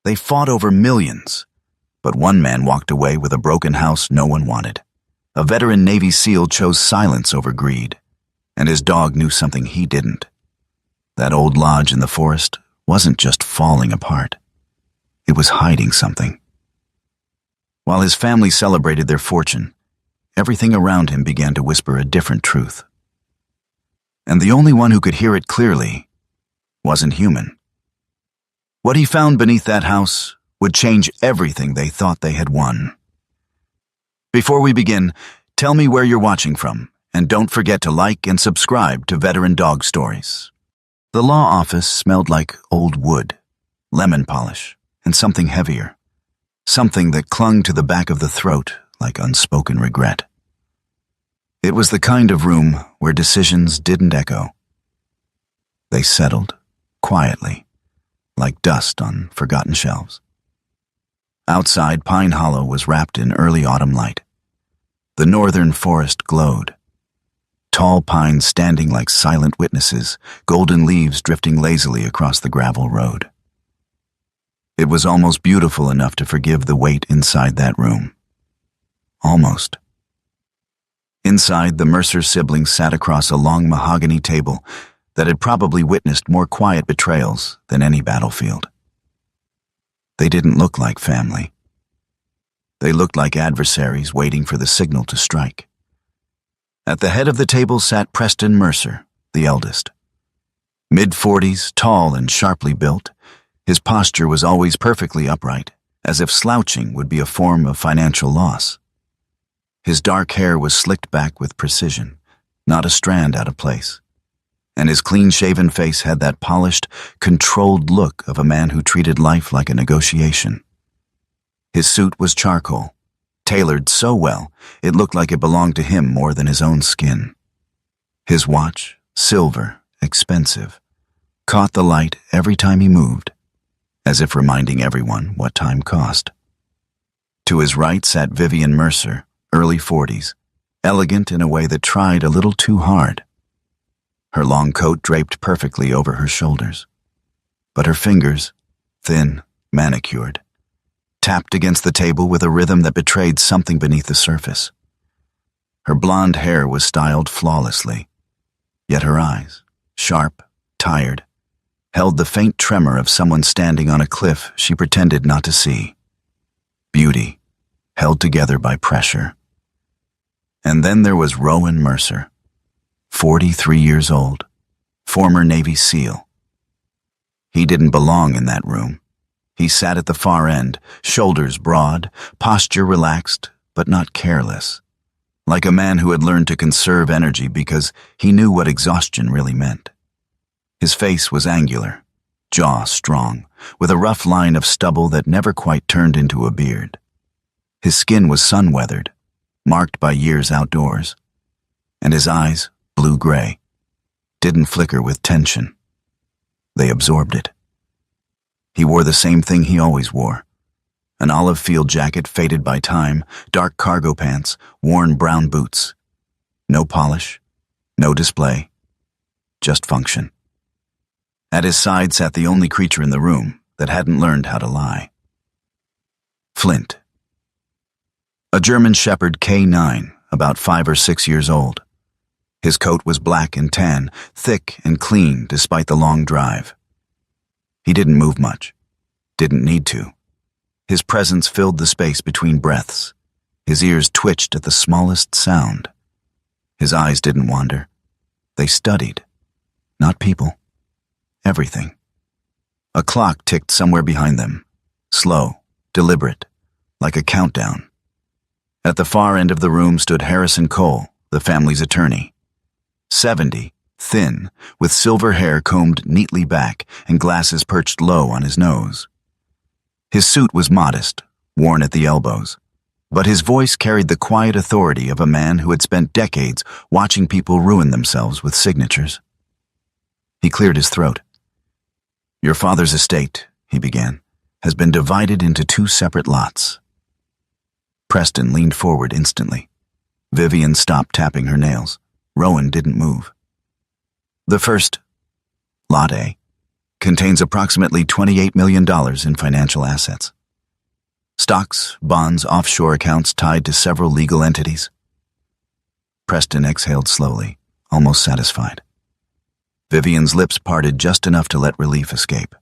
They fought over millions. But one man walked away with a broken house no one wanted. A veteran Navy SEAL chose silence over greed, and his dog knew something he didn't. That old lodge in the forest wasn't just falling apart. It was hiding something. While his family celebrated their fortune, everything around him began to whisper a different truth. And the only one who could hear it clearly wasn't human. What he found beneath that house would change everything they thought they had won. Before we begin, tell me where you're watching from, and don't forget to like and subscribe to Veteran Dog Stories. The law office smelled like old wood, lemon polish, and something heavier. Something that clung to the back of the throat like unspoken regret. It was the kind of room where decisions didn't echo. They settled, quietly, like dust on forgotten shelves. Outside, Pine Hollow was wrapped in early autumn light. The northern forest glowed. Tall pines standing like silent witnesses, golden leaves drifting lazily across the gravel road. It was almost beautiful enough to forgive the weight inside that room. Almost. Inside, the Mercer siblings sat across a long mahogany table that had probably witnessed more quiet betrayals than any battlefield. They didn't look like family. They looked like adversaries waiting for the signal to strike. At the head of the table sat Preston Mercer, the eldest. Mid-40s, tall and sharply built, his posture was always perfectly upright, as if slouching would be a form of financial loss. His dark hair was slicked back with precision, not a strand out of place, and his clean-shaven face had that polished, controlled look of a man who treated life like a negotiation. His suit was charcoal, tailored so well it looked like it belonged to him more than his own skin. His watch, silver, expensive, caught the light every time he moved, as if reminding everyone what time cost. To his right sat Vivian Mercer, early 40s, elegant in a way that tried a little too hard. Her long coat draped perfectly over her shoulders, but her fingers, thin, manicured, tapped against the table with a rhythm that betrayed something beneath the surface. Her blonde hair was styled flawlessly, yet her eyes, sharp, tired, held the faint tremor of someone standing on a cliff she pretended not to see. Beauty, held together by pressure. And then there was Rowan Mercer, 43 years old, former Navy SEAL. He didn't belong in that room. He sat at the far end, shoulders broad, posture relaxed, but not careless, like a man who had learned to conserve energy because he knew what exhaustion really meant. His face was angular, jaw strong, with a rough line of stubble that never quite turned into a beard. His skin was sun-weathered, marked by years outdoors, and his eyes, blue-gray, didn't flicker with tension. They absorbed it. He wore the same thing he always wore, an olive field jacket faded by time, dark cargo pants, worn brown boots. No polish, no display, just function. At his side sat the only creature in the room that hadn't learned how to lie. Flint. A German Shepherd K9, about 5 or 6 years old. His coat was black and tan, thick and clean despite the long drive. He didn't move much, didn't need to. His presence filled the space between breaths. His ears twitched at the smallest sound. His eyes didn't wander. They studied, not people, everything. A clock ticked somewhere behind them, slow, deliberate, like a countdown. At the far end of the room stood Harrison Cole, the family's attorney. 70, thin, with silver hair combed neatly back and glasses perched low on his nose. His suit was modest, worn at the elbows, but his voice carried the quiet authority of a man who had spent decades watching people ruin themselves with signatures. He cleared his throat. "Your father's estate," he began, "has been divided into 2 separate lots." Preston leaned forward instantly. Vivian stopped tapping her nails. Rowan didn't move. "The first, Lot A, contains approximately $28 million in financial assets. Stocks, bonds, offshore accounts tied to several legal entities. Preston exhaled slowly, almost satisfied. Vivian's lips parted just enough to let relief escape.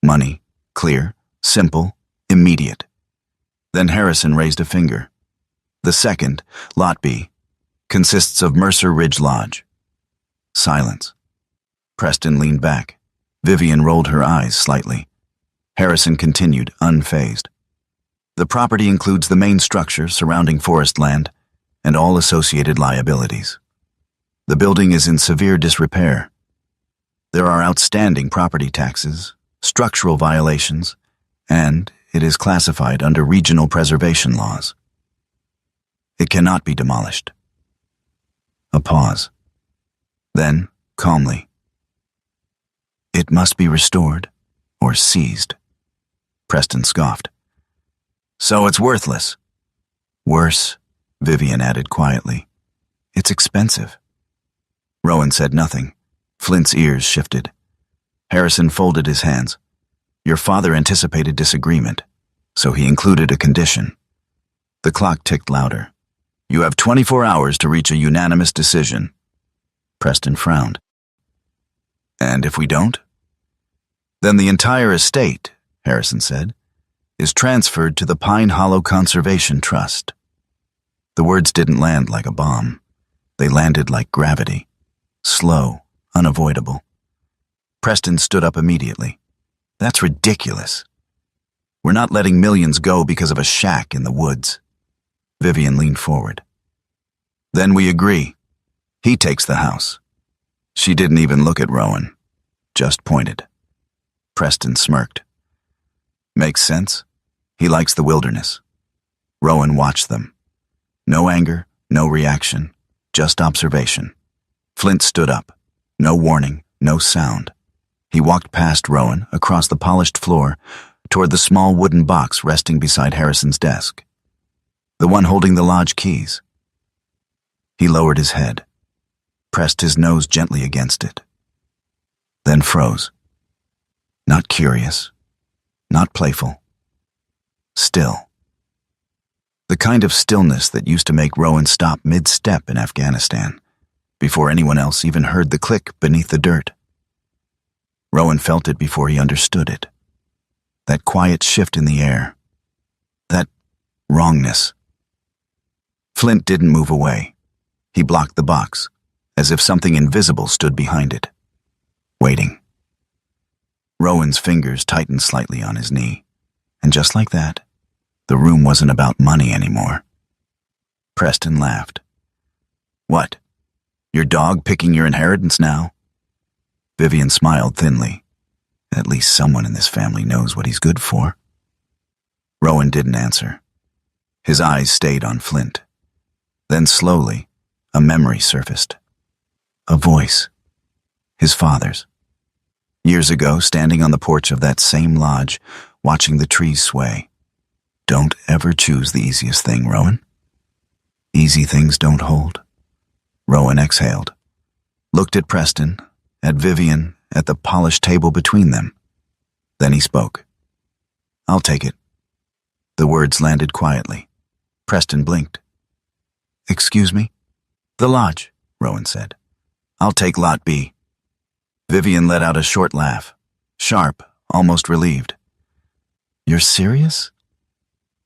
Money, clear, simple, immediate. Then Harrison raised a finger. The second, Lot B, consists of Mercer Ridge Lodge. Silence. Preston leaned back. Vivian rolled her eyes slightly. Harrison continued, unfazed. The property includes the main structure surrounding forest land and all associated liabilities. The building is in severe disrepair. There are outstanding property taxes, structural violations, and it is classified under regional preservation laws. It cannot be demolished. A pause. Then, calmly, it must be restored or seized. Preston scoffed. So it's worthless. Worse, Vivian added quietly. It's expensive. Rowan said nothing. Flint's ears shifted. Harrison folded his hands. Your father anticipated disagreement, so he included a condition. The clock ticked louder. You have 24 hours to reach a unanimous decision. Preston frowned. And if we don't? Then the entire estate, Harrison said, is transferred to the Pine Hollow Conservation Trust. The words didn't land like a bomb. They landed like gravity. Slow, unavoidable. Preston stood up immediately. That's ridiculous. We're not letting millions go because of a shack in the woods. Vivian leaned forward. Then we agree. He takes the house. She didn't even look at Rowan, just pointed. Preston smirked. Makes sense. He likes the wilderness. Rowan watched them. No anger, no reaction, just observation. Flint stood up. No warning, no sound. He walked past Rowan, across the polished floor, toward the small wooden box resting beside Harrison's desk. The one holding the lodge keys. He lowered his head, pressed his nose gently against it, then froze. Not curious, not playful. Still. The kind of stillness that used to make Rowan stop mid-step in Afghanistan, before anyone else even heard the click beneath the dirt. Rowan felt it before he understood it. That quiet shift in the air. That wrongness. Flint didn't move away. He blocked the box, as if something invisible stood behind it, waiting. Rowan's fingers tightened slightly on his knee, and just like that, the room wasn't about money anymore. Preston laughed. What? Your dog picking your inheritance now? Vivian smiled thinly. At least someone in this family knows what he's good for. Rowan didn't answer. His eyes stayed on Flint. Then slowly, a memory surfaced. A voice. His father's. Years ago, standing on the porch of that same lodge, watching the trees sway. Don't ever choose the easiest thing, Rowan. Easy things don't hold. Rowan exhaled, looked at Preston, at Vivian, at the polished table between them. Then he spoke. I'll take it. The words landed quietly. Preston blinked. Excuse me? The lodge, Rowan said. I'll take Lot B. Vivian let out a short laugh, sharp, almost relieved. You're serious?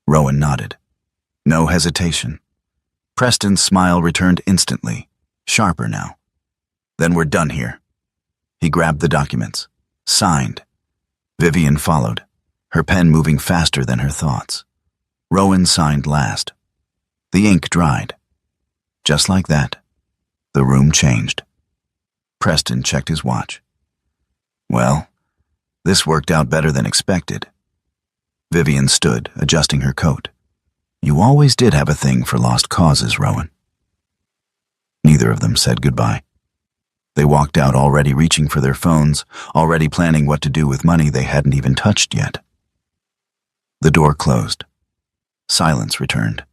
Rowan nodded. No hesitation. Preston's smile returned instantly, sharper now. Then we're done here. He grabbed the documents, signed. Vivian followed, her pen moving faster than her thoughts. Rowan signed last. The ink dried. Just like that, the room changed. Preston checked his watch. Well, this worked out better than expected. Vivian stood, adjusting her coat. You always did have a thing for lost causes, Rowan. Neither of them said goodbye. They walked out already reaching for their phones, already planning what to do with money they hadn't even touched yet. The door closed. Silence returned.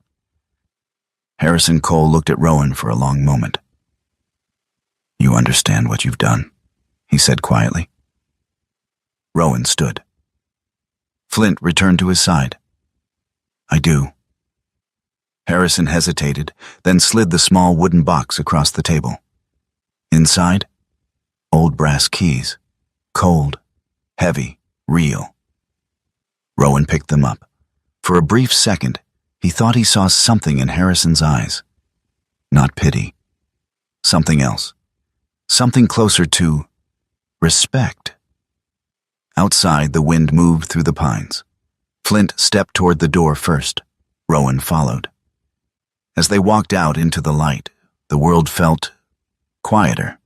Harrison Cole looked at Rowan for a long moment. You understand what you've done, he said quietly. Rowan stood. Flint returned to his side. "I do." Harrison hesitated, then slid the small wooden box across the table. Inside, old brass keys. Cold, heavy, real. Rowan picked them up. For a brief second, he thought he saw something in Harrison's eyes. Not pity. Something else. Something closer to respect. Outside, the wind moved through the pines. Flint stepped toward the door first. Rowan followed. As they walked out into the light, the world felt quieter.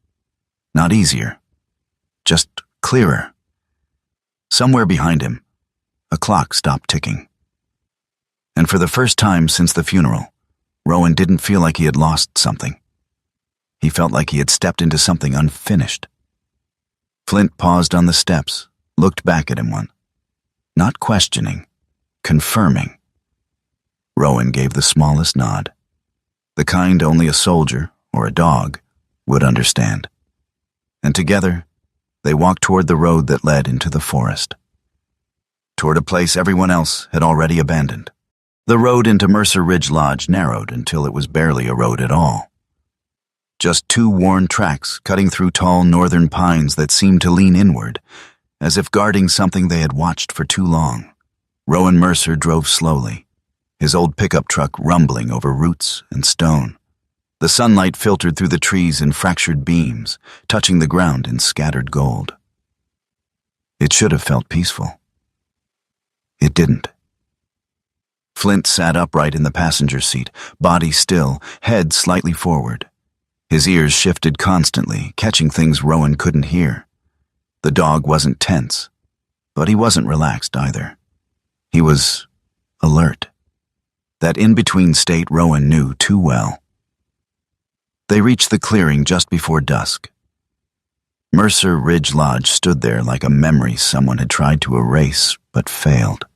Not easier. Just clearer. Somewhere behind him, a clock stopped ticking. And for the first time since the funeral, Rowan didn't feel like he had lost something. He felt like he had stepped into something unfinished. Flint paused on the steps, looked back at him one. Not questioning, confirming. Rowan gave the smallest nod. The kind only a soldier or a dog would understand. And together, they walked toward the road that led into the forest. Toward a place everyone else had already abandoned. The road into Mercer Ridge Lodge narrowed until it was barely a road at all. Just two worn tracks cutting through tall northern pines that seemed to lean inward, as if guarding something they had watched for too long. Rowan Mercer drove slowly, his old pickup truck rumbling over roots and stone. The sunlight filtered through the trees in fractured beams, touching the ground in scattered gold. It should have felt peaceful. It didn't. Flint sat upright in the passenger seat, body still, head slightly forward. His ears shifted constantly, catching things Rowan couldn't hear. The dog wasn't tense, but he wasn't relaxed either. He was alert. That in-between state Rowan knew too well. They reached the clearing just before dusk. Mercer Ridge Lodge stood there like a memory someone had tried to erase but failed.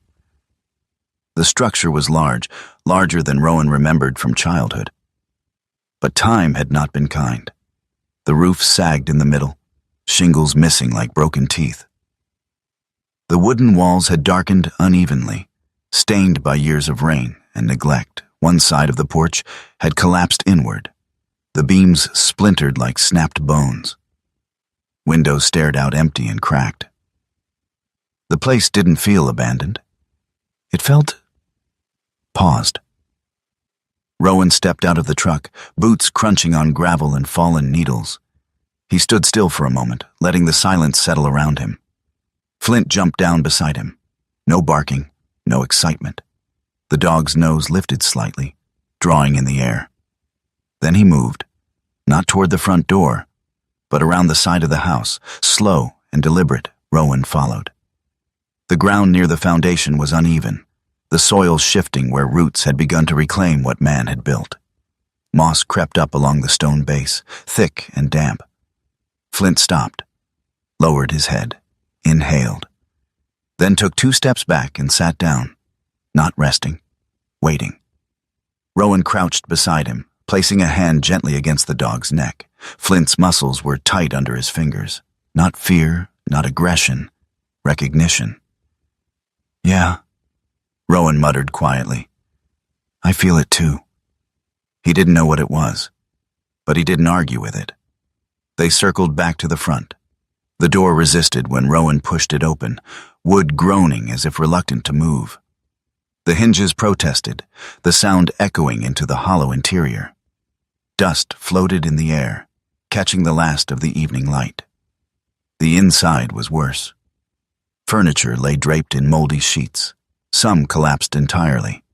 The structure was large, larger than Rowan remembered from childhood. But time had not been kind. The roof sagged in the middle, shingles missing like broken teeth. The wooden walls had darkened unevenly, stained by years of rain and neglect. One side of the porch had collapsed inward. The beams splintered like snapped bones. Windows stared out empty and cracked. The place didn't feel abandoned. It felt paused. Rowan stepped out of the truck, boots crunching on gravel and fallen needles. He stood still for a moment, letting the silence settle around him. Flint jumped down beside him. No barking, no excitement. The dog's nose lifted slightly, drawing in the air. Then he moved, not toward the front door, but around the side of the house, slow and deliberate. Rowan followed. The ground near the foundation was uneven, the soil shifting where roots had begun to reclaim what man had built. Moss crept up along the stone base, thick and damp. Flint stopped, lowered his head, inhaled, then took 2 steps back and sat down, not resting, waiting. Rowan crouched beside him, placing a hand gently against the dog's neck. Flint's muscles were tight under his fingers. Not fear, not aggression, recognition. "Yeah," Rowan muttered quietly. "I feel it too." He didn't know what it was, but he didn't argue with it. They circled back to the front. The door resisted when Rowan pushed it open, wood groaning as if reluctant to move. The hinges protested, the sound echoing into the hollow interior. Dust floated in the air, catching the last of the evening light. The inside was worse. Furniture lay draped in moldy sheets. Some collapsed entirely.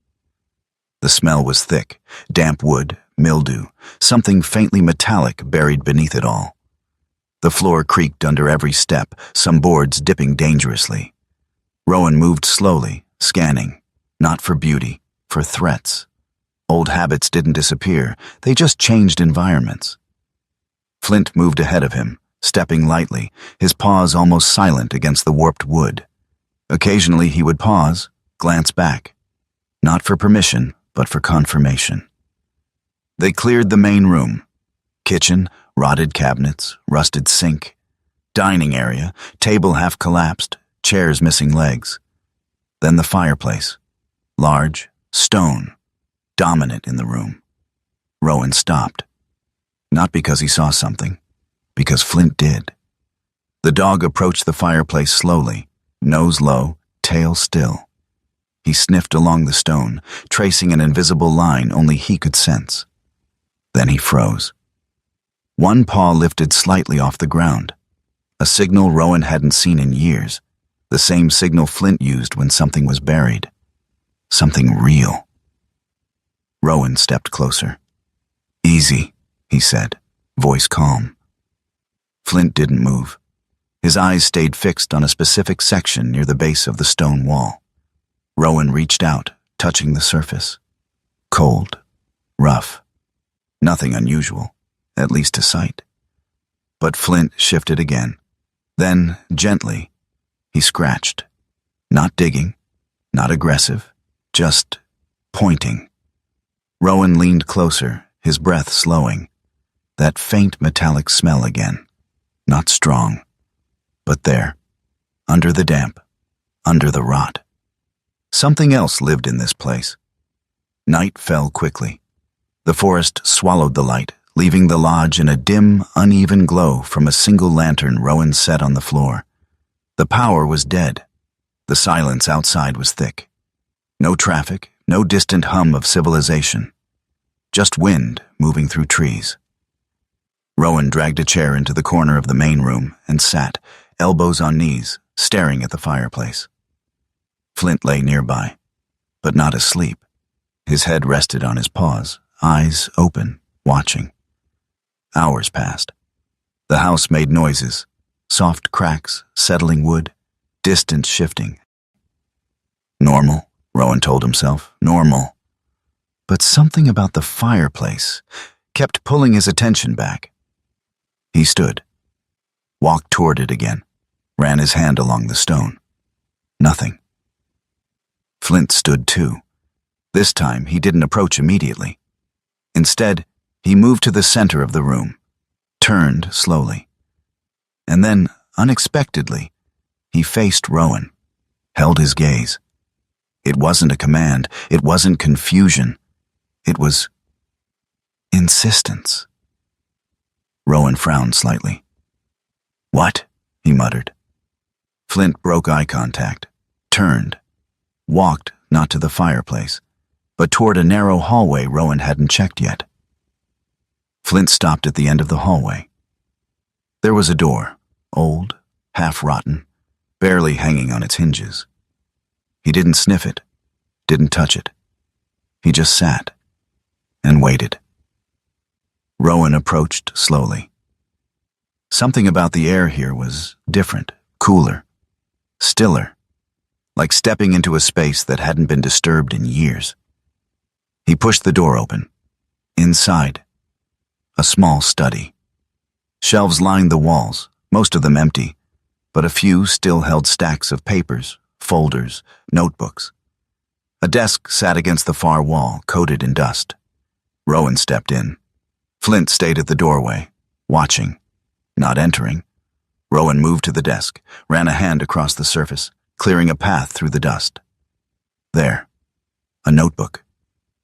The smell was thick, damp wood, mildew, something faintly metallic buried beneath it all. The floor creaked under every step, some boards dipping dangerously. Rowan moved slowly, scanning, not for beauty, for threats. Old habits didn't disappear, they just changed environments. Flint moved ahead of him, stepping lightly, his paws almost silent against the warped wood. Occasionally he would pause, glance back, not for permission, but for confirmation. They cleared the main room. Kitchen, rotted cabinets, rusted sink. Dining area, table half collapsed, chairs missing legs. Then the fireplace, large, stone, dominant in the room. Rowan stopped. Not because he saw something, because Flint did. The dog approached the fireplace slowly, nose low, tail still. He sniffed along the stone, tracing an invisible line only he could sense. Then he froze. One paw lifted slightly off the ground, a signal Rowan hadn't seen in years, the same signal Flint used when something was buried. Something real. Rowan stepped closer. "Easy," he said, voice calm. Flint didn't move. His eyes stayed fixed on a specific section near the base of the stone wall. Rowan reached out, touching the surface. Cold, rough, nothing unusual, at least to sight. But Flint shifted again. Then, gently, he scratched. Not digging, not aggressive, just pointing. Rowan leaned closer, his breath slowing. That faint metallic smell again. Not strong, but there, under the damp, under the rot. Something else lived in this place. Night fell quickly. The forest swallowed the light, leaving the lodge in a dim, uneven glow from a single lantern Rowan set on the floor. The power was dead. The silence outside was thick. No traffic, no distant hum of civilization. Just wind moving through trees. Rowan dragged a chair into the corner of the main room and sat, elbows on knees, staring at the fireplace. Flint lay nearby, but not asleep. His head rested on his paws, eyes open, watching. Hours passed. The house made noises, soft cracks, settling wood, distance shifting. Normal, Rowan told himself, normal. But something about the fireplace kept pulling his attention back. He stood, walked toward it again, ran his hand along the stone. Nothing. Flint stood too. This time he didn't approach immediately. Instead, he moved to the center of the room, turned slowly. And then, unexpectedly, he faced Rowan, held his gaze. It wasn't a command, it wasn't confusion. It was insistence. Rowan frowned slightly. "What?" he muttered. Flint broke eye contact, turned, walked not to the fireplace, but toward a narrow hallway Rowan hadn't checked yet. Flint stopped at the end of the hallway. There was a door, old, half-rotten, barely hanging on its hinges. He didn't sniff it, didn't touch it. He just sat and waited. Rowan approached slowly. Something about the air here was different, cooler, stiller, like stepping into a space that hadn't been disturbed in years. He pushed the door open. Inside, a small study. Shelves lined the walls, most of them empty, but a few still held stacks of papers, folders, notebooks. A desk sat against the far wall, coated in dust. Rowan stepped in. Flint stayed at the doorway, watching, not entering. Rowan moved to the desk, ran a hand across the surface, clearing a path through the dust. There, a notebook,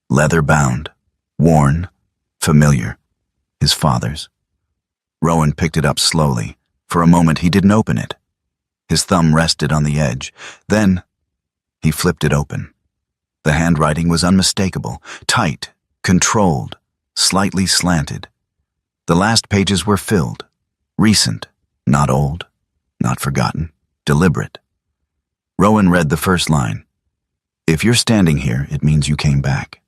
leather-bound, worn, familiar, his father's. Rowan picked it up slowly. For a moment he didn't open it. His thumb rested on the edge. Then, he flipped it open. The handwriting was unmistakable, tight, controlled, slightly slanted. The last pages were filled, recent, not old, not forgotten, deliberate. Rowan read the first line. "If you're standing here, it means you came back."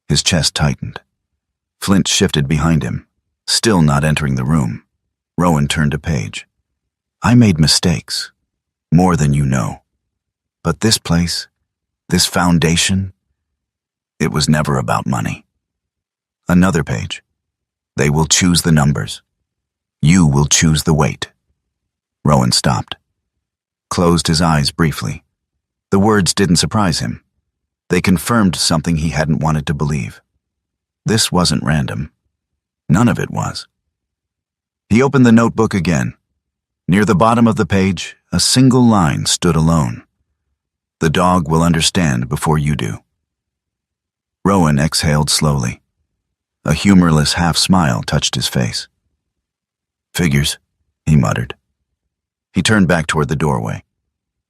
His chest tightened. Flint shifted behind him, still not entering the room. Rowan turned a page. "I made mistakes, more than you know. But this place, this foundation, it was never about money." Another page. "They will choose the numbers. You will choose the weight." Rowan stopped, closed his eyes briefly. The words didn't surprise him. They confirmed something he hadn't wanted to believe. This wasn't random. None of it was. He opened the notebook again. Near the bottom of the page, a single line stood alone. The dog will understand before you do. Rowan exhaled slowly. A humorless half-smile touched his face. Figures, he muttered. He turned back toward the doorway.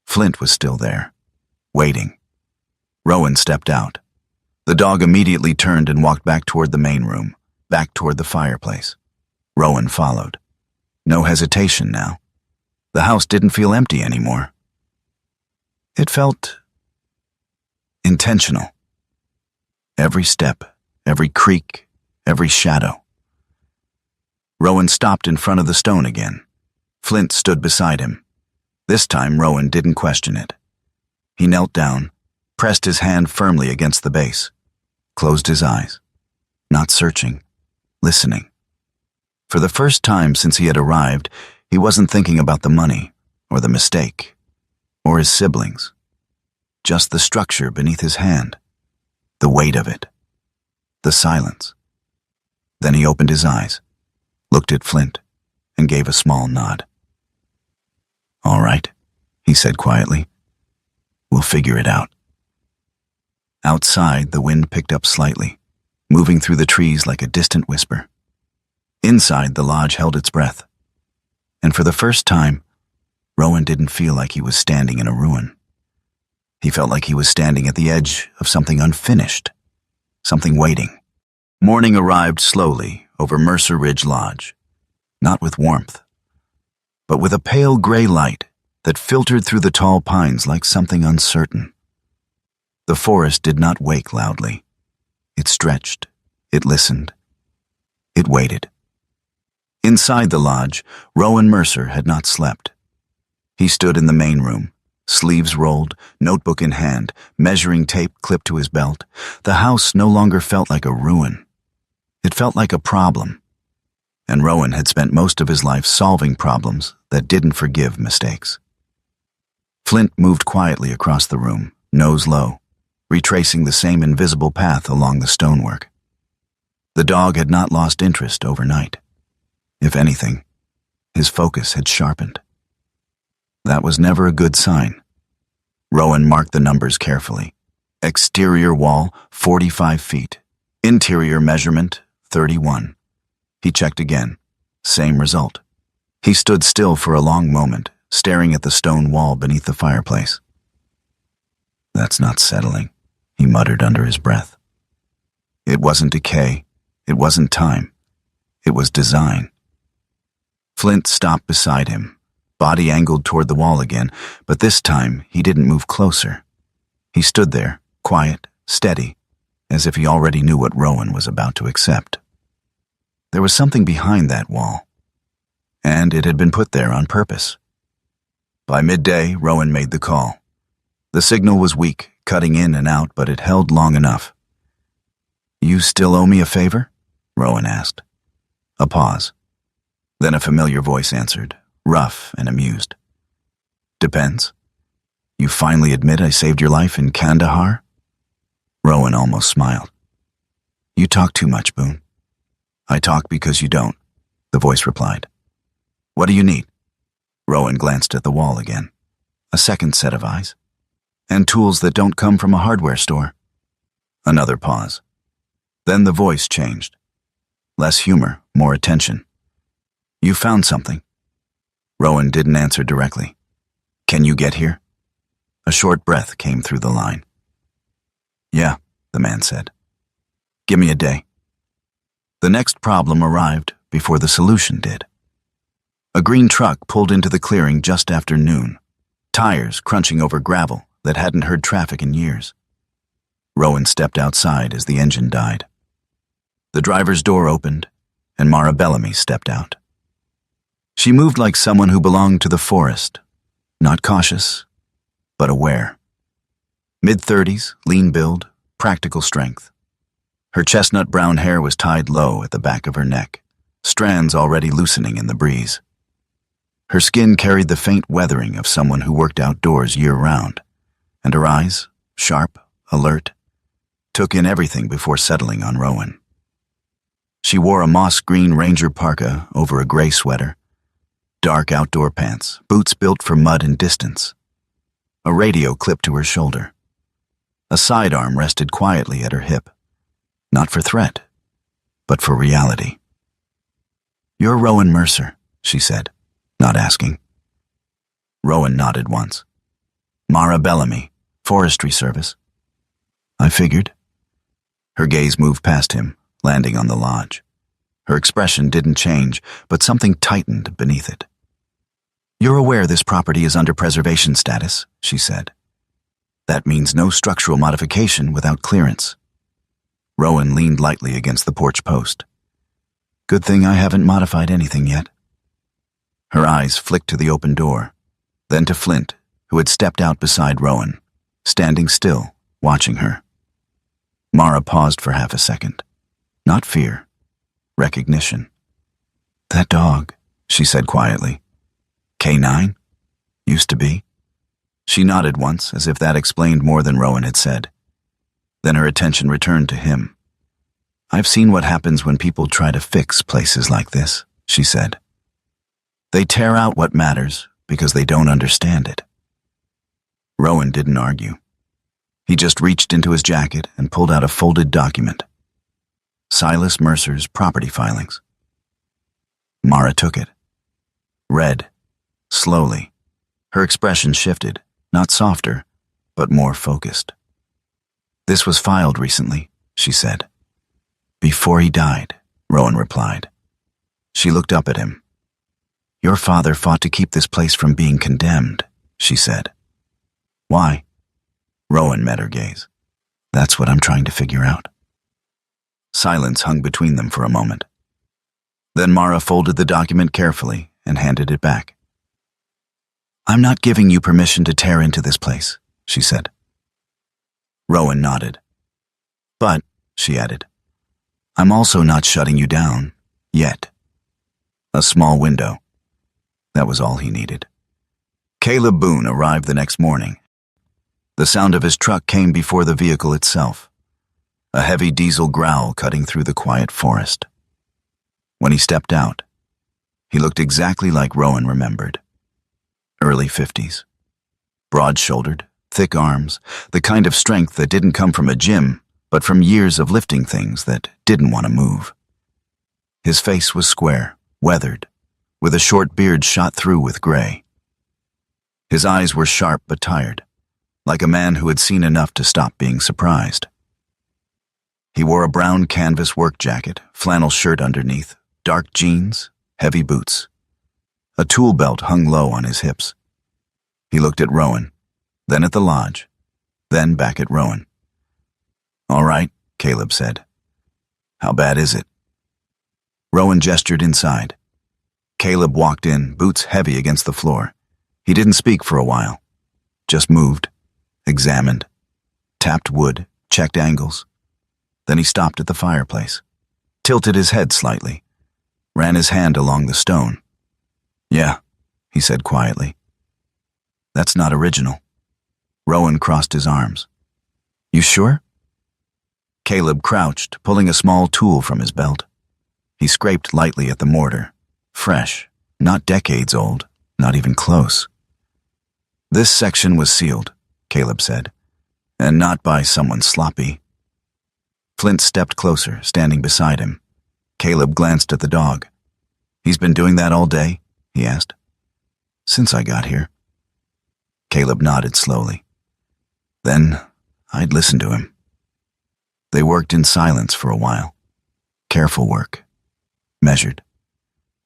Flint was still there, waiting. Rowan stepped out. The dog immediately turned and walked back toward the main room, back toward the fireplace. Rowan followed. No hesitation now. The house didn't feel empty anymore. It felt intentional. Every step, every creak, every shadow. Rowan stopped in front of the stone again. Flint stood beside him. This time Rowan didn't question it. He knelt down, pressed his hand firmly against the base, closed his eyes, not searching, listening. For the first time since he had arrived, he wasn't thinking about the money, or the mistake, or his siblings. Just the structure beneath his hand, the weight of it, the silence. Then he opened his eyes, looked at Flint, and gave a small nod. "All right," he said quietly. "We'll figure it out." Outside, the wind picked up slightly, moving through the trees like a distant whisper. Inside, the lodge held its breath. And for the first time, Rowan didn't feel like he was standing in a ruin. He felt like he was standing at the edge of something unfinished, something waiting. Morning arrived slowly over Mercer Ridge Lodge, not with warmth, but with a pale gray light that filtered through the tall pines like something uncertain. The forest did not wake loudly. It stretched, it listened, it waited. Inside the lodge, Rowan Mercer had not slept. He stood in the main room, sleeves rolled, notebook in hand, measuring tape clipped to his belt. The house no longer felt like a ruin. It felt like a problem. And Rowan had spent most of his life solving problems that didn't forgive mistakes. Flint moved quietly across the room, nose low, retracing the same invisible path along the stonework. The dog had not lost interest overnight. If anything, his focus had sharpened. That was never a good sign. Rowan marked the numbers carefully. Exterior wall, 45 feet. Interior measurement, 31. He checked again. Same result. He stood still for a long moment, staring at the stone wall beneath the fireplace. "That's not settling," he muttered under his breath. It wasn't decay. It wasn't time. It was design. Flint stopped beside him, body angled toward the wall again, but this time he didn't move closer. He stood there, quiet, steady, as if he already knew what Rowan was about to accept. There was something behind that wall, and it had been put there on purpose. By midday, Rowan made the call. The signal was weak, cutting in and out, but it held long enough. "You still owe me a favor?" Rowan asked. A pause. Then a familiar voice answered, rough and amused. "Depends. You finally admit I saved your life in Kandahar?" Rowan almost smiled. "You talk too much, Boone." "I talk because you don't," the voice replied. "What do you need?" Rowan glanced at the wall again. A second set of eyes. "And tools that don't come from a hardware store." Another pause. Then the voice changed. Less humor, more attention. "You found something." Rowan didn't answer directly. "Can you get here?" A short breath came through the line. "Yeah," the man said. "Give me a day." The next problem arrived before the solution did. A green truck pulled into the clearing just after noon, tires crunching over gravel that hadn't heard traffic in years. Rowan stepped outside as the engine died. The driver's door opened, and Mara Bellamy stepped out. She moved like someone who belonged to the forest, not cautious, but aware. Mid-30s, lean build, practical strength. Her chestnut brown hair was tied low at the back of her neck, strands already loosening in the breeze. Her skin carried the faint weathering of someone who worked outdoors year-round, and her eyes, sharp, alert, took in everything before settling on Rowan. She wore a moss-green Ranger parka over a gray sweater, Dark outdoor pants, boots built for mud and distance. A radio clipped to her shoulder. A sidearm rested quietly at her hip. Not for threat, but for reality. "You're Rowan Mercer," she said, not asking. Rowan nodded once. "Mara Bellamy, Forestry Service." "I figured." Her gaze moved past him, landing on the lodge. Her expression didn't change, but something tightened beneath it. "You're aware this property is under preservation status," she said. "That means no structural modification without clearance." Rowan leaned lightly against the porch post. "Good thing I haven't modified anything yet." Her eyes flicked to the open door, then to Flint, who had stepped out beside Rowan, standing still, watching her. Mara paused for half a second. Not fear. Recognition. "That dog," she said quietly. "K9? Used to be." She nodded once, as if that explained more than Rowan had said. Then her attention returned to him. "I've seen what happens when people try to fix places like this," she said. "They tear out what matters because they don't understand it." Rowan didn't argue. He just reached into his jacket and pulled out a folded document. Silas Mercer's property filings. Mara took it. Read. Slowly. Her expression shifted, not softer, but more focused. "This was filed recently," she said. "Before he died," Rowan replied. She looked up at him. "Your father fought to keep this place from being condemned," she said. "Why?" Rowan met her gaze. "That's what I'm trying to figure out." Silence hung between them for a moment. Then Mara folded the document carefully and handed it back. "I'm not giving you permission to tear into this place," she said. Rowan nodded. "But," she added, "I'm also not shutting you down, yet." A small window. That was all he needed. Caleb Boone arrived the next morning. The sound of his truck came before the vehicle itself, a heavy diesel growl cutting through the quiet forest. When he stepped out, he looked exactly like Rowan remembered. Early 50s. Broad-shouldered, thick arms, the kind of strength that didn't come from a gym, but from years of lifting things that didn't want to move. His face was square, weathered, with a short beard shot through with gray. His eyes were sharp but tired, like a man who had seen enough to stop being surprised. He wore a brown canvas work jacket, flannel shirt underneath, dark jeans, heavy boots. A tool belt hung low on his hips. He looked at Rowan, then at the lodge, then back at Rowan. "All right," Caleb said. "How bad is it?" Rowan gestured inside. Caleb walked in, boots heavy against the floor. He didn't speak for a while. Just moved, examined, tapped wood, checked angles. Then he stopped at the fireplace, tilted his head slightly, ran his hand along the stone. "Yeah," he said quietly. "That's not original." Rowan crossed his arms. "You sure?" Caleb crouched, pulling a small tool from his belt. He scraped lightly at the mortar. Fresh, not decades old, not even close. "This section was sealed," Caleb said, "and not by someone sloppy." Flint stepped closer, standing beside him. Caleb glanced at the dog. "He's been doing that all day?" he asked. "Since I got here." Caleb nodded slowly. "Then I'd listen to him." They worked in silence for a while. Careful work. Measured.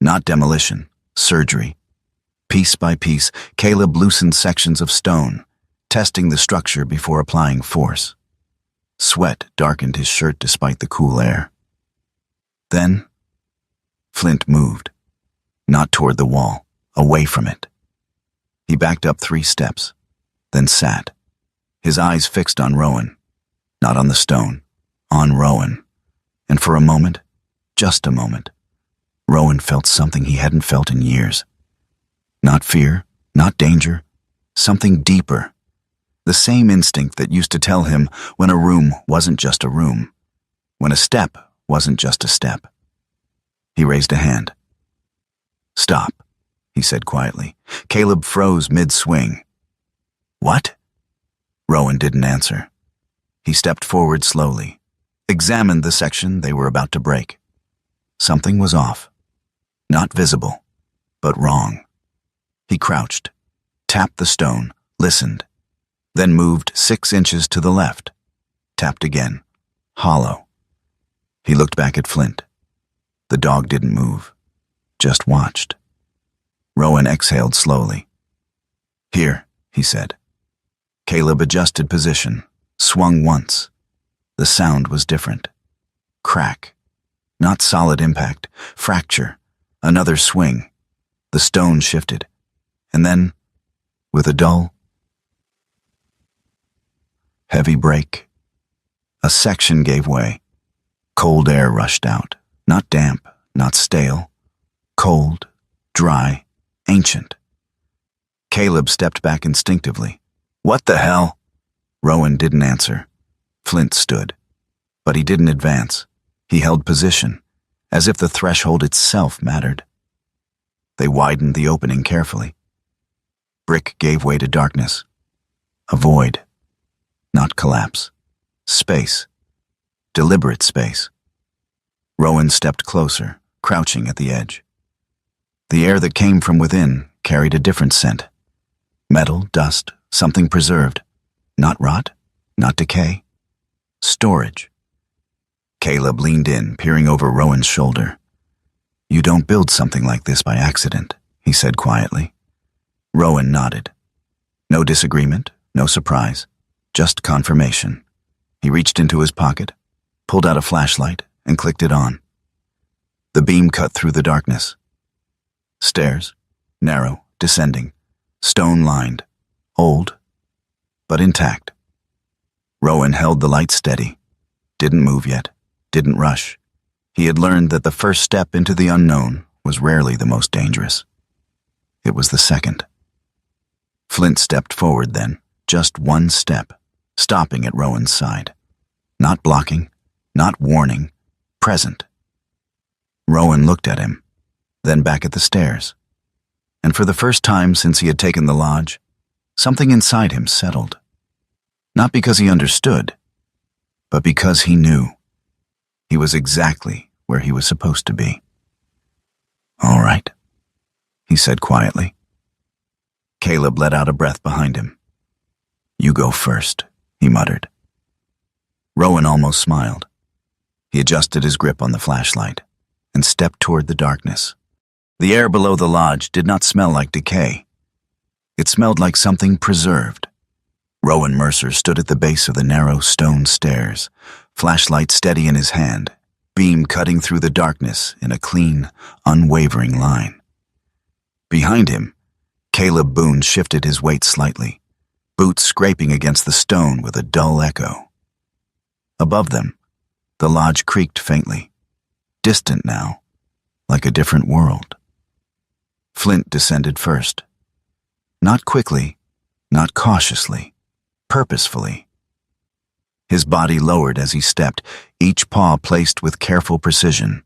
Not demolition, surgery. Piece by piece, Caleb loosened sections of stone, testing the structure before applying force. Sweat darkened his shirt despite the cool air. Then, Flint moved. Not toward the wall, away from it. He backed up 3 steps, then sat, his eyes fixed on Rowan, not on the stone, on Rowan. And for a moment, just a moment, Rowan felt something he hadn't felt in years. Not fear, not danger, something deeper. The same instinct that used to tell him when a room wasn't just a room, when a step wasn't just a step. He raised a hand. "Stop," he said quietly. Caleb froze mid-swing. What? Rowan didn't answer. He stepped forward slowly, examined the section they were about to break. Something was off. Not visible, but wrong. He crouched, tapped the stone, listened, then moved 6 inches to the left, tapped again, hollow. He looked back at Flint. The dog didn't move, just watched. Rowan exhaled slowly. Here, he said. Caleb adjusted position, swung once. The sound was different. Crack. Not solid impact. Fracture. Another swing. The stone shifted. And then, with a dull, heavy break, a section gave way. Cold air rushed out. Not damp, not stale. Cold, dry, ancient. Caleb stepped back instinctively. What the hell? Rowan didn't answer. Flint stood. But he didn't advance. He held position, as if the threshold itself mattered. They widened the opening carefully. Brick gave way to darkness. A void. Not collapse. Space. Deliberate space. Rowan stepped closer, crouching at the edge. The air that came from within carried a different scent. Metal, dust, something preserved. Not rot, not decay. Storage. Caleb leaned in, peering over Rowan's shoulder. You don't build something like this by accident, he said quietly. Rowan nodded. No disagreement, no surprise, just confirmation. He reached into his pocket, pulled out a flashlight, and clicked it on. The beam cut through the darkness. Stairs, narrow, descending, stone-lined, old, but intact. Rowan held the light steady, didn't move yet, didn't rush. He had learned that the first step into the unknown was rarely the most dangerous. It was the second. Flint stepped forward then, just one step, stopping at Rowan's side. Not blocking, not warning, present. Rowan looked at him, then back at the stairs. And for the first time since he had taken the lodge, something inside him settled. Not because he understood, but because he knew. He was exactly where he was supposed to be. All right, he said quietly. Caleb let out a breath behind him. You go first, he muttered. Rowan almost smiled. He adjusted his grip on the flashlight and stepped toward the darkness. The air below the lodge did not smell like decay. It smelled like something preserved. Rowan Mercer stood at the base of the narrow stone stairs, flashlight steady in his hand, beam cutting through the darkness in a clean, unwavering line. Behind him, Caleb Boone shifted his weight slightly, boots scraping against the stone with a dull echo. Above them, the lodge creaked faintly, distant now, like a different world. Flint descended first. Not quickly, not cautiously, purposefully. His body lowered as he stepped, each paw placed with careful precision.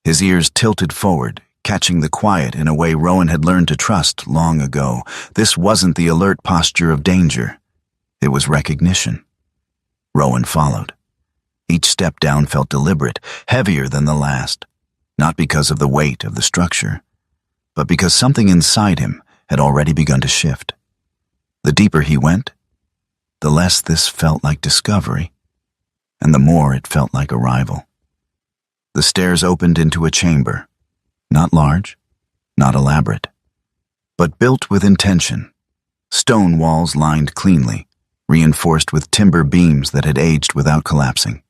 His ears tilted forward, catching the quiet in a way Rowan had learned to trust long ago. This wasn't the alert posture of danger. It was recognition. Rowan followed. Each step down felt deliberate, heavier than the last, not because of the weight of the structure, but because something inside him had already begun to shift. The deeper he went, the less this felt like discovery, and the more it felt like arrival. The stairs opened into a chamber, not large, not elaborate, but built with intention. Stone walls lined cleanly, reinforced with timber beams that had aged without collapsing.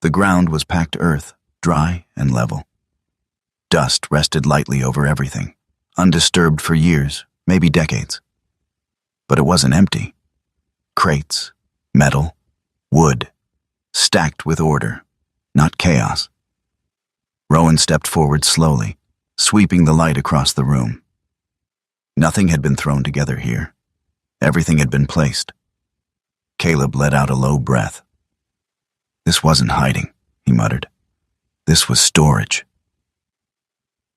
The ground was packed earth, dry and level. Dust rested lightly over everything, undisturbed for years, maybe decades. But it wasn't empty. Crates, metal, wood, stacked with order, not chaos. Rowan stepped forward slowly, sweeping the light across the room. Nothing had been thrown together here. Everything had been placed. Caleb let out a low breath. This wasn't hiding, he muttered. This was storage.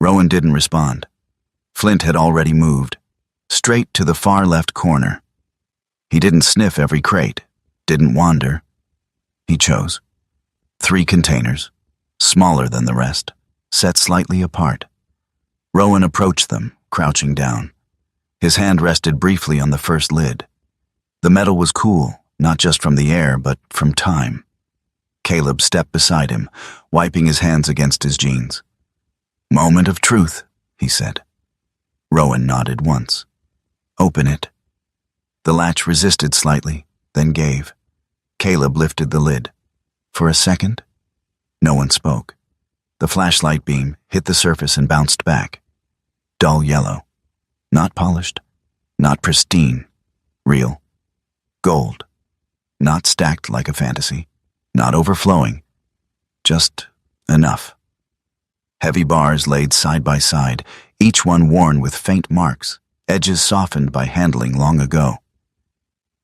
Rowan didn't respond. Flint had already moved, straight to the far left corner. He didn't sniff every crate, didn't wander. He chose. 3 containers, smaller than the rest, set slightly apart. Rowan approached them, crouching down. His hand rested briefly on the first lid. The metal was cool, not just from the air, but from time. Caleb stepped beside him, wiping his hands against his jeans. "Moment of truth," he said. Rowan nodded once. "Open it." The latch resisted slightly, then gave. Caleb lifted the lid. For a second, no one spoke. The flashlight beam hit the surface and bounced back. Dull yellow. Not polished. Not pristine. Real. Gold. Not stacked like a fantasy. Not overflowing. Just enough. Heavy bars laid side by side, each one worn with faint marks, edges softened by handling long ago.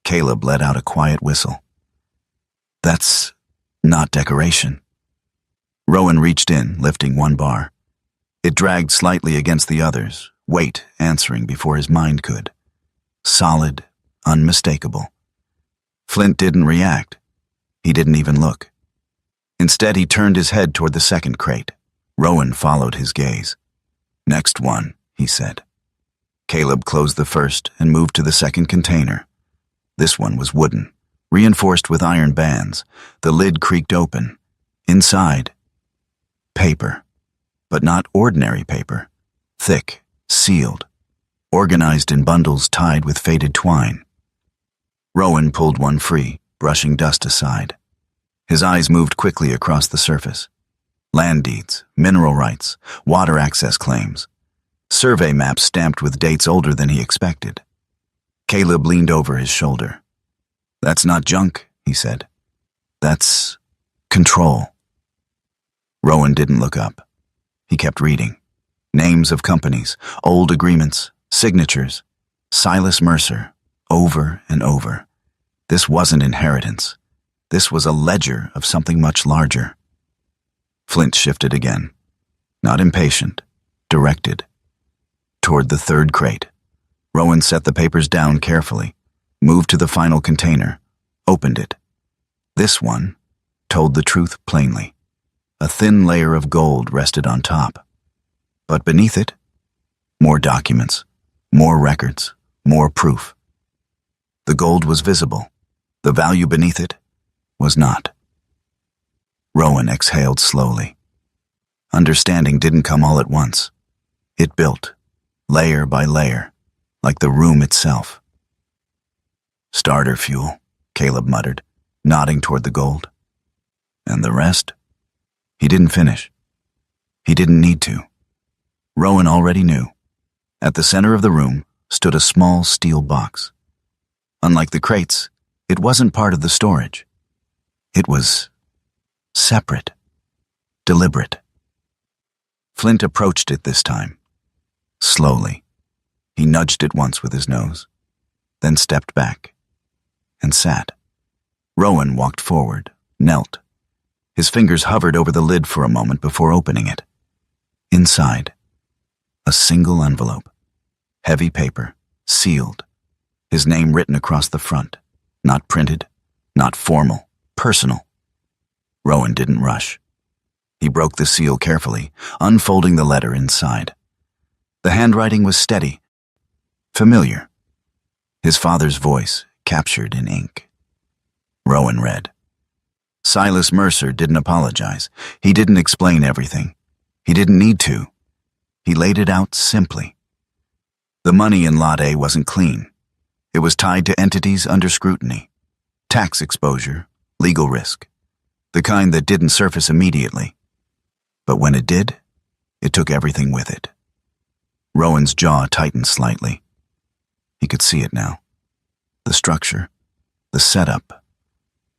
Caleb let out a quiet whistle. "That's not decoration." Rowan reached in, lifting one bar. It dragged slightly against the others, weight answering before his mind could. Solid, unmistakable. Flint didn't react. He didn't even look. Instead, he turned his head toward the second crate. Rowan followed his gaze. "Next one," he said. Caleb closed the first and moved to the second container. This one was wooden, reinforced with iron bands. The lid creaked open. Inside, paper. But not ordinary paper. Thick, sealed, organized in bundles tied with faded twine. Rowan pulled one free, brushing dust aside. His eyes moved quickly across the surface. Land deeds, mineral rights, water access claims. Survey maps stamped with dates older than he expected. Caleb leaned over his shoulder. "That's not junk," he said. "That's control." Rowan didn't look up. He kept reading. Names of companies, old agreements, signatures. Silas Mercer, over and over. This wasn't inheritance. This was a ledger of something much larger. Flint shifted again. Not impatient, directed. Toward the third crate. Rowan set the papers down carefully, moved to the final container, opened it. This one told the truth plainly. A thin layer of gold rested on top. But beneath it, more documents, more records, more proof. The gold was visible. The value beneath it was not. Rowan exhaled slowly. Understanding didn't come all at once. It built, layer by layer, like the room itself. "Starter fuel," Caleb muttered, nodding toward the gold. "And the rest?" He didn't finish. He didn't need to. Rowan already knew. At the center of the room stood a small steel box. Unlike the crates, it wasn't part of the storage. It was separate, deliberate. Flint approached it this time. Slowly. He nudged it once with his nose, then stepped back and sat. Rowan walked forward, knelt. His fingers hovered over the lid for a moment before opening it. Inside, a single envelope. Heavy paper, sealed. His name written across the front. Not printed, not formal, personal. Rowan didn't rush. He broke the seal carefully, unfolding the letter inside. The handwriting was steady, familiar. His father's voice captured in ink. Rowan read. Silas Mercer didn't apologize. He didn't explain everything. He didn't need to. He laid it out simply. The money in Lot A wasn't clean. It was tied to entities under scrutiny. Tax exposure, legal risk. The kind that didn't surface immediately. But when it did, it took everything with it. Rowan's jaw tightened slightly. He could see it now. The structure, the setup.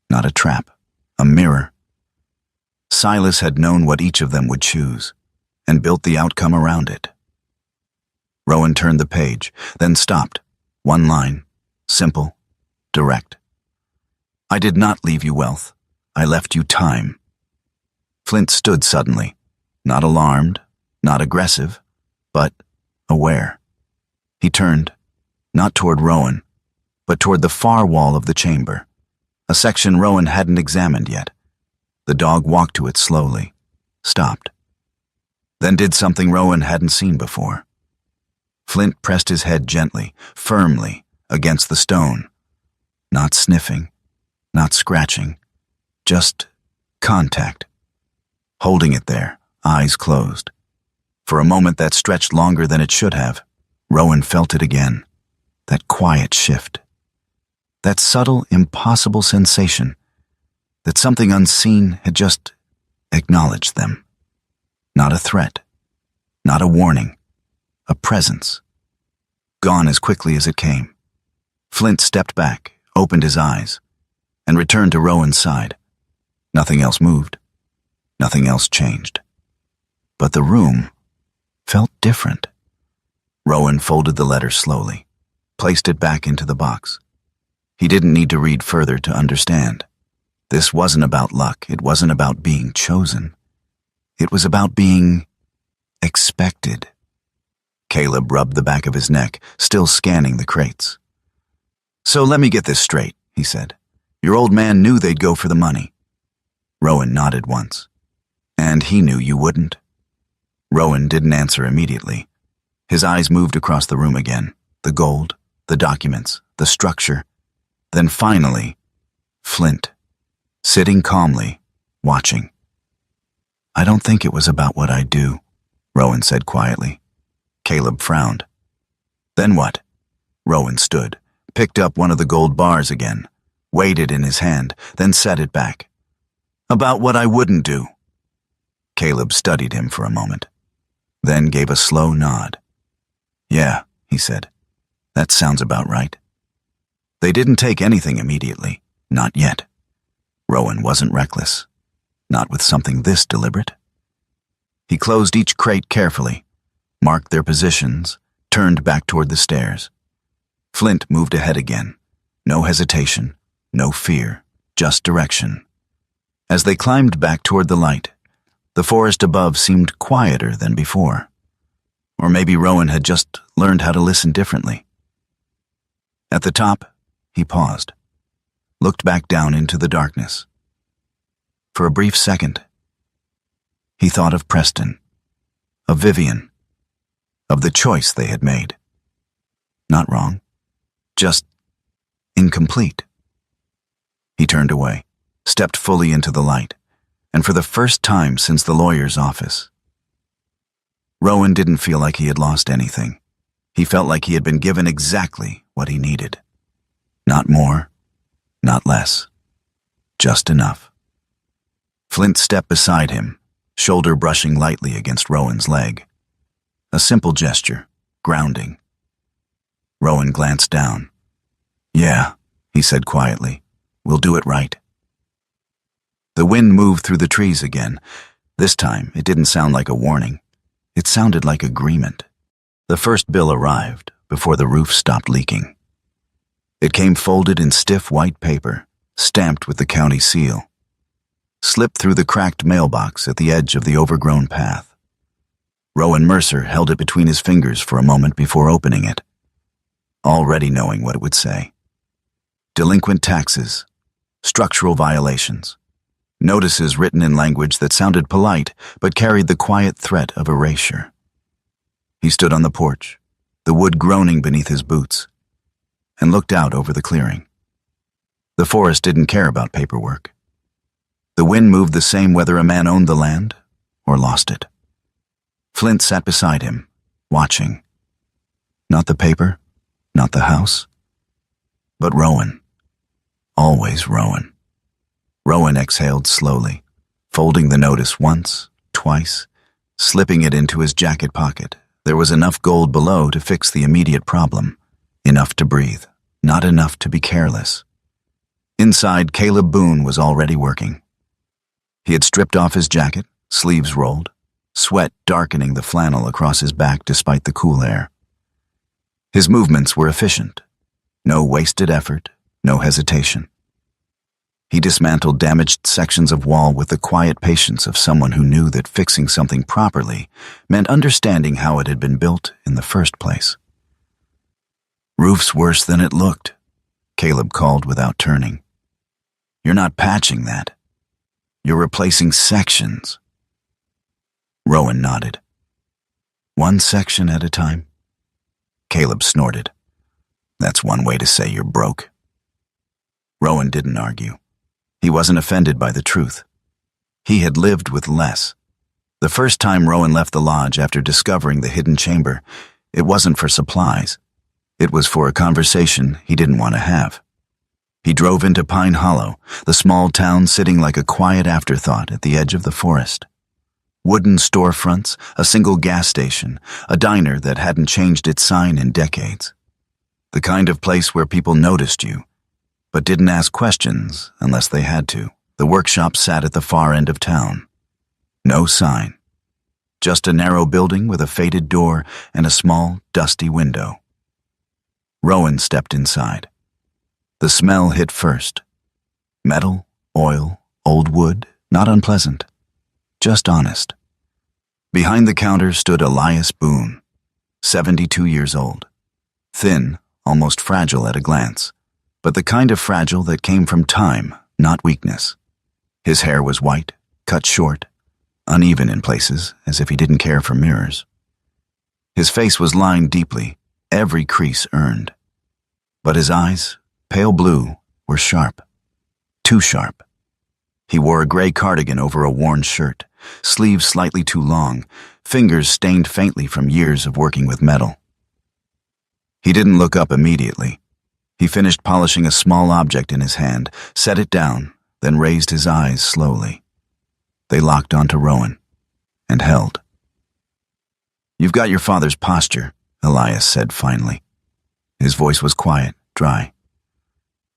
Not a trap, a mirror. Silas had known what each of them would choose, and built the outcome around it. Rowan turned the page, then stopped. One line, simple, direct. I did not leave you wealth. I left you time. Flint stood suddenly, not alarmed, not aggressive, but aware. He turned, not toward Rowan, but toward the far wall of the chamber, a section Rowan hadn't examined yet. The dog walked to it slowly, stopped, then did something Rowan hadn't seen before. Flint pressed his head gently, firmly, against the stone. Not sniffing, not scratching, just contact. Holding it there, eyes closed. For a moment that stretched longer than it should have, Rowan felt it again. That quiet shift. That subtle, impossible sensation that something unseen had just acknowledged them. Not a threat, not a warning, a presence. Gone as quickly as it came. Flint stepped back, opened his eyes, and returned to Rowan's side. Nothing else moved. Nothing else changed. But the room felt different. Rowan folded the letter slowly, placed it back into the box. He didn't need to read further to understand. This wasn't about luck. It wasn't about being chosen. It was about being expected. Caleb rubbed the back of his neck, still scanning the crates. "So let me get this straight," he said. "Your old man knew they'd go for the money." Rowan nodded once. "And he knew you wouldn't." Rowan didn't answer immediately. His eyes moved across the room again. The gold, the documents, the structure. Then finally, Flint, sitting calmly, watching. "I don't think it was about what I do," Rowan said quietly. Caleb frowned. "Then what?" Rowan stood, picked up one of the gold bars again, weighed it in his hand, then set it back. "About what I wouldn't do." Caleb studied him for a moment, then gave a slow nod. "Yeah," he said. "That sounds about right." They didn't take anything immediately, not yet. Rowan wasn't reckless, not with something this deliberate. He closed each crate carefully, marked their positions, turned back toward the stairs. Flint moved ahead again. No hesitation, no fear, just direction. As they climbed back toward the light, the forest above seemed quieter than before. Or maybe Rowan had just learned how to listen differently. At the top, he paused, looked back down into the darkness. For a brief second, he thought of Preston, of Vivian, of the choice they had made. Not wrong, just incomplete. He turned away, stepped fully into the light, and for the first time since the lawyer's office. Rowan didn't feel like he had lost anything. He felt like he had been given exactly what he needed. Not more, not less, just enough. Flint stepped beside him, shoulder brushing lightly against Rowan's leg. A simple gesture, grounding. Rowan glanced down. "Yeah," he said quietly. "We'll do it right." The wind moved through the trees again. This time, it didn't sound like a warning. It sounded like agreement. The first bill arrived before the roof stopped leaking. It came folded in stiff white paper, stamped with the county seal. Slipped through the cracked mailbox at the edge of the overgrown path. Rowan Mercer held it between his fingers for a moment before opening it, already knowing what it would say. Delinquent taxes, structural violations, notices written in language that sounded polite but carried the quiet threat of erasure. He stood on the porch, the wood groaning beneath his boots, and looked out over the clearing. The forest didn't care about paperwork. The wind moved the same whether a man owned the land or lost it. Flint sat beside him, watching. Not the paper, not the house, but Rowan. Always Rowan. Rowan exhaled slowly, folding the notice once, twice, slipping it into his jacket pocket. There was enough gold below to fix the immediate problem. Enough to breathe, not enough to be careless. Inside, Caleb Boone was already working. He had stripped off his jacket, sleeves rolled, sweat darkening the flannel across his back despite the cool air. His movements were efficient. No wasted effort, no hesitation. He dismantled damaged sections of wall with the quiet patience of someone who knew that fixing something properly meant understanding how it had been built in the first place. "Roof's worse than it looked," Caleb called without turning. "You're not patching that. You're replacing sections." Rowan nodded. "One section at a time?" Caleb snorted. "That's one way to say you're broke." Rowan didn't argue. He wasn't offended by the truth. He had lived with less. The first time Rowan left the lodge after discovering the hidden chamber, it wasn't for supplies. It was for a conversation he didn't want to have. He drove into Pine Hollow, the small town sitting like a quiet afterthought at the edge of the forest. Wooden storefronts, a single gas station, a diner that hadn't changed its sign in decades. The kind of place where people noticed you, but didn't ask questions unless they had to. The workshop sat at the far end of town. No sign. Just a narrow building with a faded door and a small, dusty window. Rowan stepped inside. The smell hit first. Metal, oil, old wood, not unpleasant. Just honest. Behind the counter stood Elias Boone, 72 years old. Thin, almost fragile at a glance, but the kind of fragile that came from time, not weakness. His hair was white, cut short, uneven in places, as if he didn't care for mirrors. His face was lined deeply, every crease earned. But his eyes, pale blue, were sharp. Too sharp. He wore a gray cardigan over a worn shirt, sleeves slightly too long, fingers stained faintly from years of working with metal. He didn't look up immediately. He finished polishing a small object in his hand, set it down, then raised his eyes slowly. They locked onto Rowan, and held. "You've got your father's posture," Elias said finally. His voice was quiet, dry.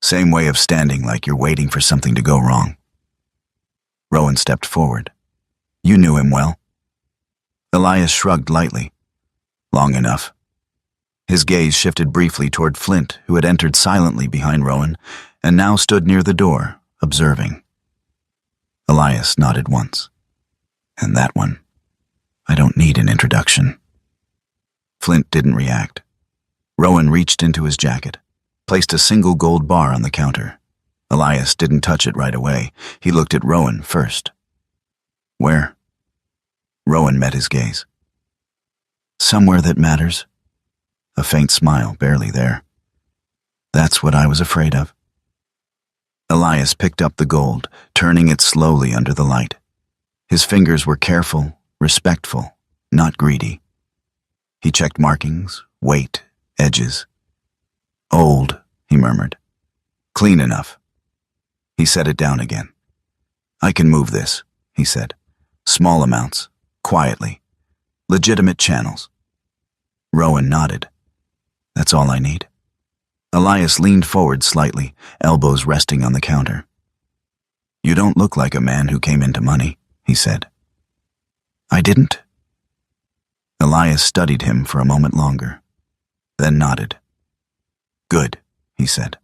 "Same way of standing like you're waiting for something to go wrong." Rowan stepped forward. "You knew him well?" Elias shrugged lightly. "Long enough." His gaze shifted briefly toward Flint, who had entered silently behind Rowan and now stood near the door, observing. Elias nodded once. "And that one. I don't need an introduction." Flint didn't react. Rowan reached into his jacket, placed a single gold bar on the counter. Elias didn't touch it right away. He looked at Rowan first. "Where?" Rowan met his gaze. "Somewhere that matters." A faint smile, barely there. "That's what I was afraid of." Elias picked up the gold, turning it slowly under the light. His fingers were careful, respectful, not greedy. He checked markings, weight, edges. "Old," he murmured. "Clean enough." He set it down again. "I can move this," he said. "Small amounts, quietly. Legitimate channels." Rowan nodded. "That's all I need." Elias leaned forward slightly, elbows resting on the counter. "You don't look like a man who came into money," he said. "I didn't?" Elias studied him for a moment longer, then nodded. "Good," he said.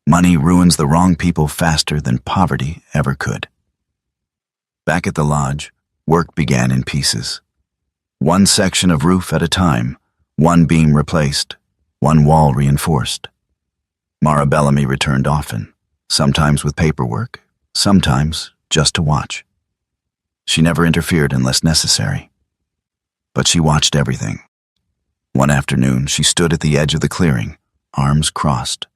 "Money ruins the wrong people faster than poverty ever could." Back at the lodge, work began in pieces. One section of roof at a time, one beam replaced, one wall reinforced. Mara Bellamy returned often, sometimes with paperwork, sometimes just to watch. She never interfered unless necessary. But she watched everything. One afternoon, she stood at the edge of the clearing, arms crossed,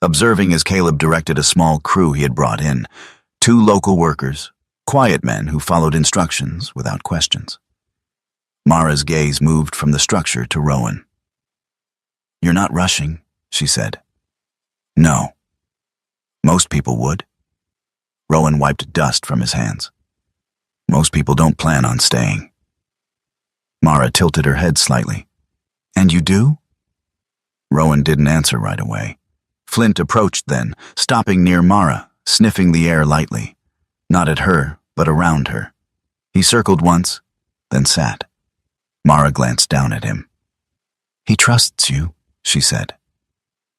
observing as Caleb directed a small crew he had brought in, 2 local workers, quiet men who followed instructions without questions. Mara's gaze moved from the structure to Rowan. "You're not rushing," she said. "No. Most people would." Rowan wiped dust from his hands. "Most people don't plan on staying." Mara tilted her head slightly. "And you do?" Rowan didn't answer right away. Flint approached then, stopping near Mara, sniffing the air lightly. Not at her, but around her. He circled once, then sat. Mara glanced down at him. "He trusts you," she said.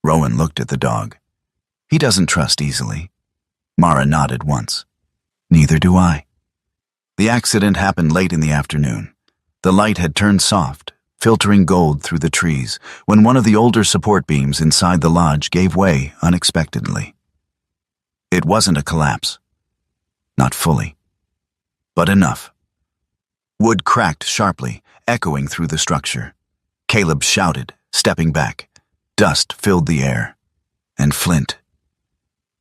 Rowan looked at the dog. "He doesn't trust easily." Mara nodded once. Neither do I. The accident happened late in the afternoon. The light had turned soft, filtering gold through the trees, when one of the older support beams inside the lodge gave way unexpectedly. It wasn't a collapse. Not fully. But enough. Wood cracked sharply, echoing through the structure. Caleb shouted, stepping back. Dust filled the air. And Flint.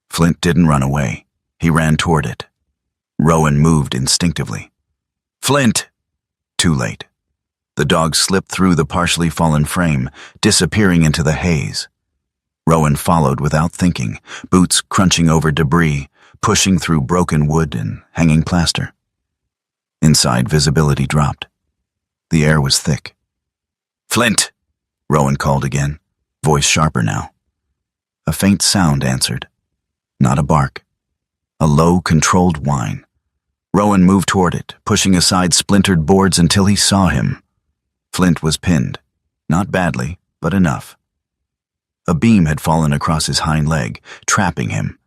Flint didn't run away. He ran toward it. Rowan moved instinctively. Flint! Too late. The dog slipped through the partially fallen frame, disappearing into the haze. Rowan followed without thinking, boots crunching over debris, pushing through broken wood and hanging plaster. Inside, visibility dropped. The air was thick. Flint! Rowan called again, voice sharper now. A faint sound answered. Not a bark. A low, controlled whine. Rowan moved toward it, pushing aside splintered boards until he saw him. Flint was pinned. Not badly, but enough. A beam had fallen across his hind leg, trapping him.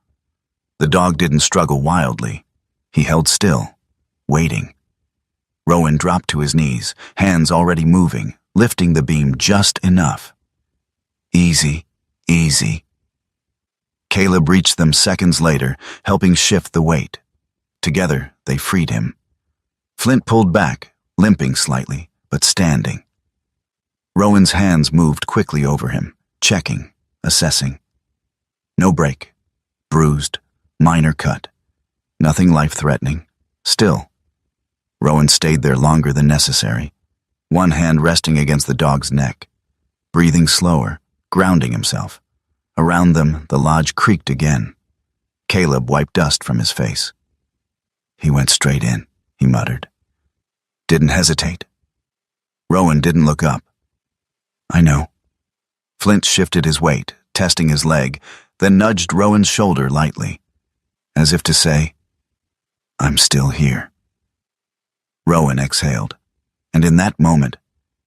The dog didn't struggle wildly. He held still, waiting. Rowan dropped to his knees, hands already moving, lifting the beam just enough. Easy, easy. Caleb reached them seconds later, helping shift the weight. Together, they freed him. Flint pulled back, limping slightly, but standing. Rowan's hands moved quickly over him, checking, assessing. No break. Bruised, minor cut. Nothing life-threatening. Still. Rowan stayed there longer than necessary, one hand resting against the dog's neck, breathing slower, grounding himself. Around them, the lodge creaked again. Caleb wiped dust from his face. He went straight in, he muttered. Didn't hesitate. Rowan didn't look up. I know. Flint shifted his weight, testing his leg, then nudged Rowan's shoulder lightly, as if to say, I'm still here. Rowan exhaled, and in that moment,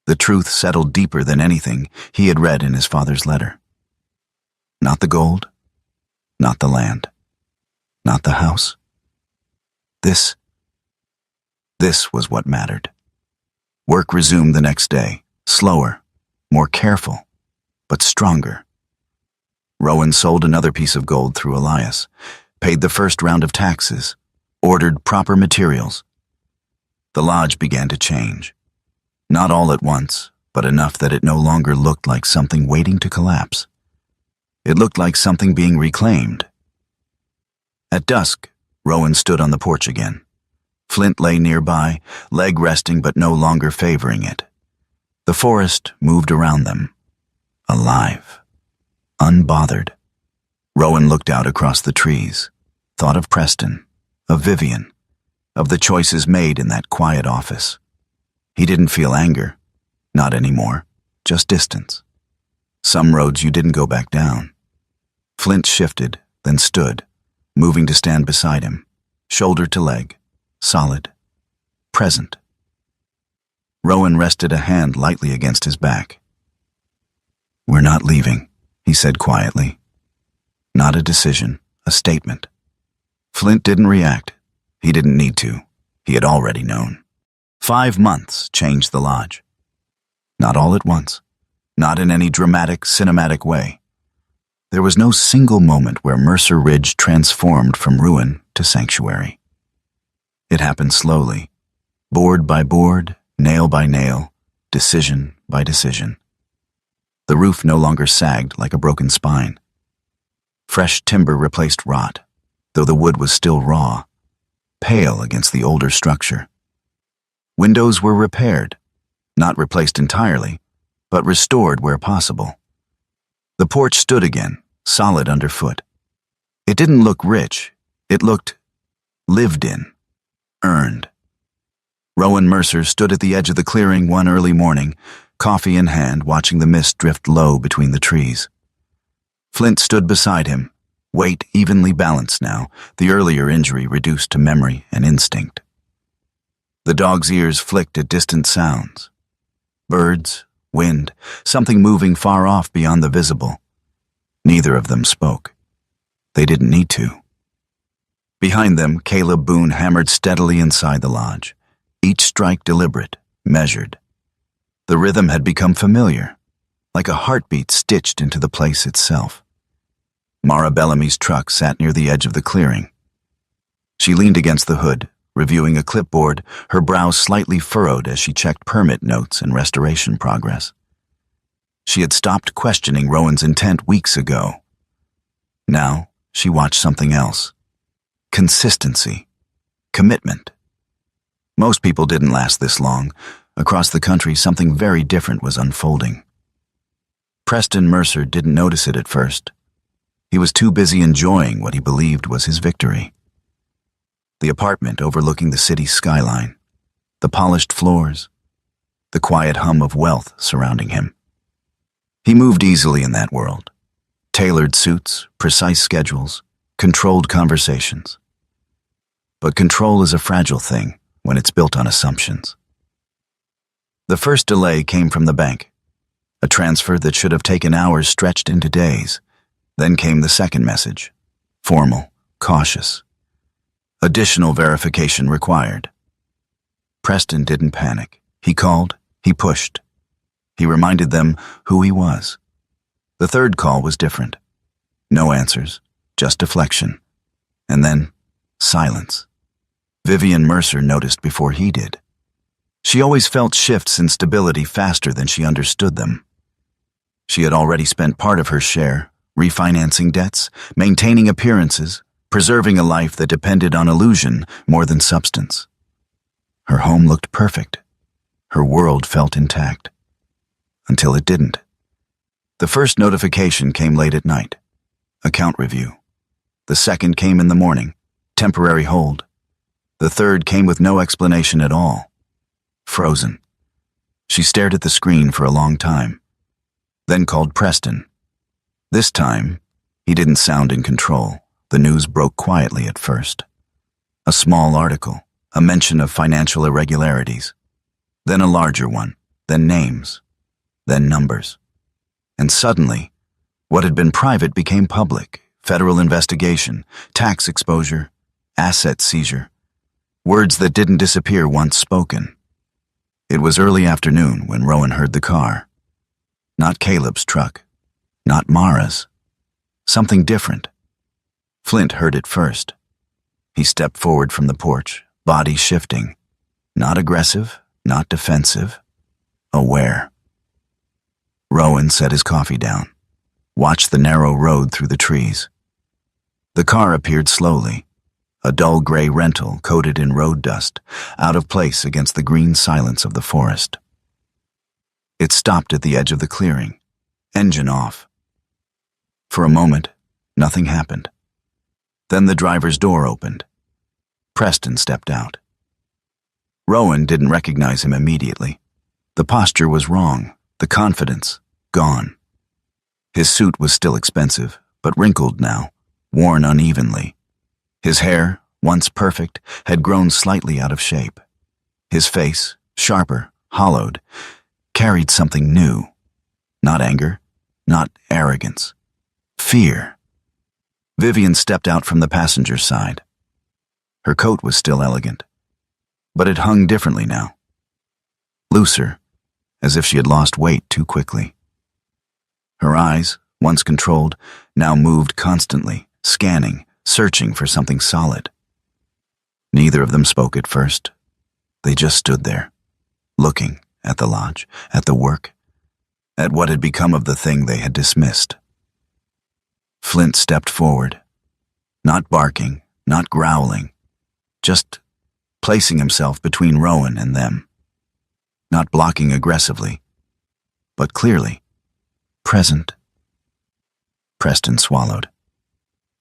the truth settled deeper than anything he had read in his father's letter. Not the gold, not the land, not the house. This was what mattered. Work resumed the next day, slower, more careful, but stronger. Rowan sold another piece of gold through Elias, paid the first round of taxes, ordered proper materials. The lodge began to change. Not all at once, but enough that it no longer looked like something waiting to collapse. It looked like something being reclaimed. At dusk, Rowan stood on the porch again. Flint lay nearby, leg resting but no longer favoring it. The forest moved around them. Alive. Unbothered. Rowan looked out across the trees, thought of Preston, of Vivian, of the choices made in that quiet office. He didn't feel anger. Not anymore. Just distance. Some roads you didn't go back down. Flint shifted, then stood, moving to stand beside him, shoulder to leg, solid, present. Rowan rested a hand lightly against his back. We're not leaving, he said quietly. Not a decision, a statement. Flint didn't react. He didn't need to. He had already known. 5 months changed the lodge. Not all at once. Not in any dramatic, cinematic way. There was no single moment where Mercer Ridge transformed from ruin to sanctuary. It happened slowly, board by board, nail by nail, decision by decision. The roof no longer sagged like a broken spine. Fresh timber replaced rot, though the wood was still raw, pale against the older structure. Windows were repaired, not replaced entirely, but restored where possible. The porch stood again, solid underfoot. It didn't look rich. It looked lived in, earned. Rowan Mercer stood at the edge of the clearing one early morning, coffee in hand, watching the mist drift low between the trees. Flint stood beside him, weight evenly balanced now, the earlier injury reduced to memory and instinct. The dog's ears flicked at distant sounds. Birds, wind, something moving far off beyond the visible. Neither of them spoke. They didn't need to. Behind them, Caleb Boone hammered steadily inside the lodge, each strike deliberate, measured. The rhythm had become familiar, like a heartbeat stitched into the place itself. Mara Bellamy's truck sat near the edge of the clearing. She leaned against the hood, reviewing a clipboard, her brow slightly furrowed as she checked permit notes and restoration progress. She had stopped questioning Rowan's intent weeks ago. Now, she watched something else. Consistency. Commitment. Most people didn't last this long. Across the country, something very different was unfolding. Preston Mercer didn't notice it at first. He was too busy enjoying what he believed was his victory. The apartment overlooking the city's skyline, the polished floors, the quiet hum of wealth surrounding him. He moved easily in that world. Tailored suits, precise schedules, controlled conversations. But control is a fragile thing when it's built on assumptions. The first delay came from the bank. A transfer that should have taken hours stretched into days. Then came the second message, formal, cautious. Additional verification required. Preston didn't panic. He called, he pushed. He reminded them who he was. The third call was different. No answers, just deflection. And then, silence. Vivian Mercer noticed before he did. She always felt shifts in stability faster than she understood them. She had already spent part of her share, refinancing debts, maintaining appearances, preserving a life that depended on illusion more than substance. Her home looked perfect. Her world felt intact. Until it didn't. The first notification came late at night. Account review. The second came in the morning. Temporary hold. The third came with no explanation at all. Frozen. She stared at the screen for a long time. Then called Preston. This time, he didn't sound in control. The news broke quietly at first. A small article, a mention of financial irregularities. Then a larger one, then names, then numbers. And suddenly, what had been private became public. Federal investigation, tax exposure, asset seizure. Words that didn't disappear once spoken. It was early afternoon when Rowan heard the car. Not Caleb's truck. Not Mara's. Something different. Flint heard it first. He stepped forward from the porch, body shifting. Not aggressive, not defensive. Aware. Rowan set his coffee down. Watched the narrow road through the trees. The car appeared slowly. A dull gray rental coated in road dust, out of place against the green silence of the forest. It stopped at the edge of the clearing, engine off. For a moment, nothing happened. Then the driver's door opened. Preston stepped out. Rowan didn't recognize him immediately. The posture was wrong, the confidence gone. His suit was still expensive, but wrinkled now, worn unevenly. His hair, once perfect, had grown slightly out of shape. His face, sharper, hollowed, carried something new. Not anger, not arrogance. Fear. Vivian stepped out from the passenger's side. Her coat was still elegant, but it hung differently now. Looser, as if she had lost weight too quickly. Her eyes, once controlled, now moved constantly, scanning, searching for something solid. Neither of them spoke at first. They just stood there, looking at the lodge, at the work, at what had become of the thing they had dismissed. Flint stepped forward, not barking, not growling, just placing himself between Rowan and them. Not blocking aggressively, but clearly, present. Preston swallowed.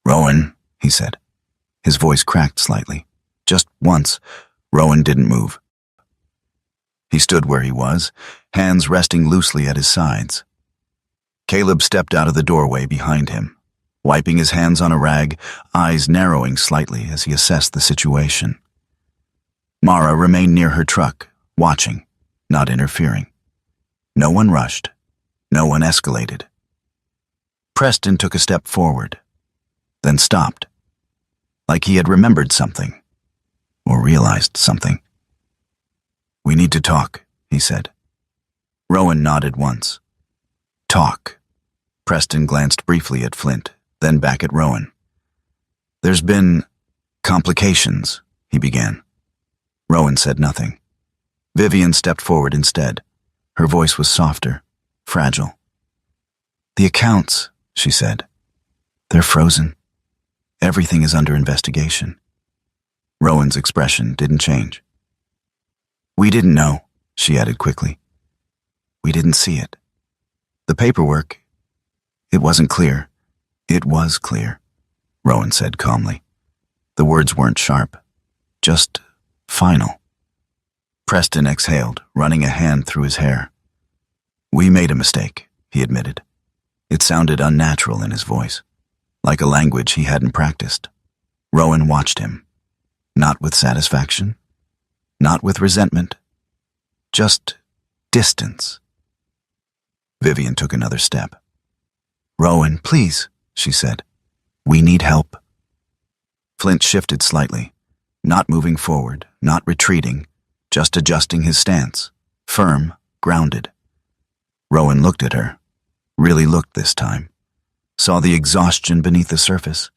"Rowan," he said. His voice cracked slightly. Just once, Rowan didn't move. He stood where he was, hands resting loosely at his sides. Caleb stepped out of the doorway behind him, wiping his hands on a rag, eyes narrowing slightly as he assessed the situation. Mara remained near her truck, watching, not interfering. No one rushed. No one escalated. Preston took a step forward, then stopped. like he had remembered something, or realized something. "We need to talk," he said. Rowan nodded once. "Talk." Preston glanced briefly at Flint, then back at Rowan. "There's been complications," he began. Rowan said nothing. Vivian stepped forward instead. Her voice was softer, fragile. "The accounts," she said. "They're frozen. Everything is under investigation." Rowan's expression didn't change. "We didn't know," she added quickly. "We didn't see it. The paperwork, it wasn't clear." "It was clear," Rowan said calmly. The words weren't sharp, just final. Preston exhaled, running a hand through his hair. "We made a mistake," he admitted. It sounded unnatural in his voice, like a language he hadn't practiced. Rowan watched him, not with satisfaction, not with resentment, just distance. Vivian took another step. "Rowan, please," she said. "We need help." Flint shifted slightly, not moving forward, not retreating, just adjusting his stance, firm, grounded. Rowan looked at her, really looked this time, saw the exhaustion beneath the surface,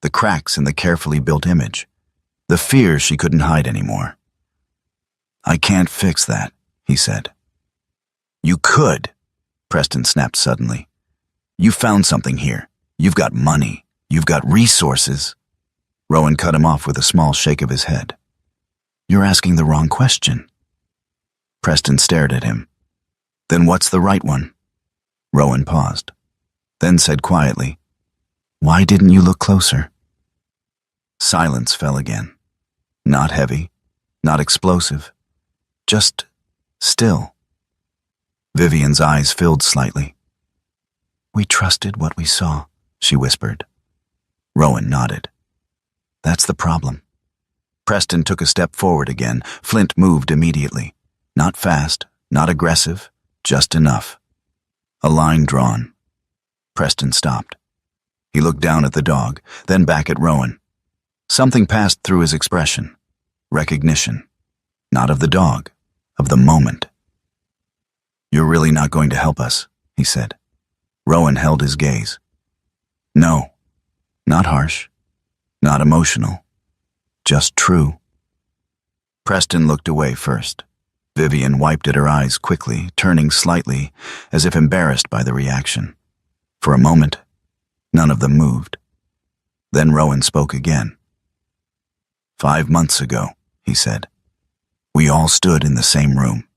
the cracks in the carefully built image, the fear she couldn't hide anymore. "I can't fix that," he said. "You could," Preston snapped suddenly. "You found something here. You've got money. You've got resources." Rowan cut him off with a small shake of his head. "You're asking the wrong question." Preston stared at him. "Then what's the right one?" Rowan paused, then said quietly, "Why didn't you look closer?" Silence fell again. Not heavy, not explosive, just still. Vivian's eyes filled slightly. "We trusted what we saw," she whispered. Rowan nodded. "That's the problem." Preston took a step forward again. Flint moved immediately. Not fast, not aggressive, just enough. A line drawn. Preston stopped. He looked down at the dog, then back at Rowan. Something passed through his expression. Recognition. Not of the dog, of the moment. "You're really not going to help us," he said. Rowan held his gaze. "No, not harsh, not emotional, just true." Preston looked away first. Vivian wiped at her eyes quickly, turning slightly, as if embarrassed by the reaction. For a moment, none of them moved. Then Rowan spoke again. "5 months ago," he said, "we all stood in the same room."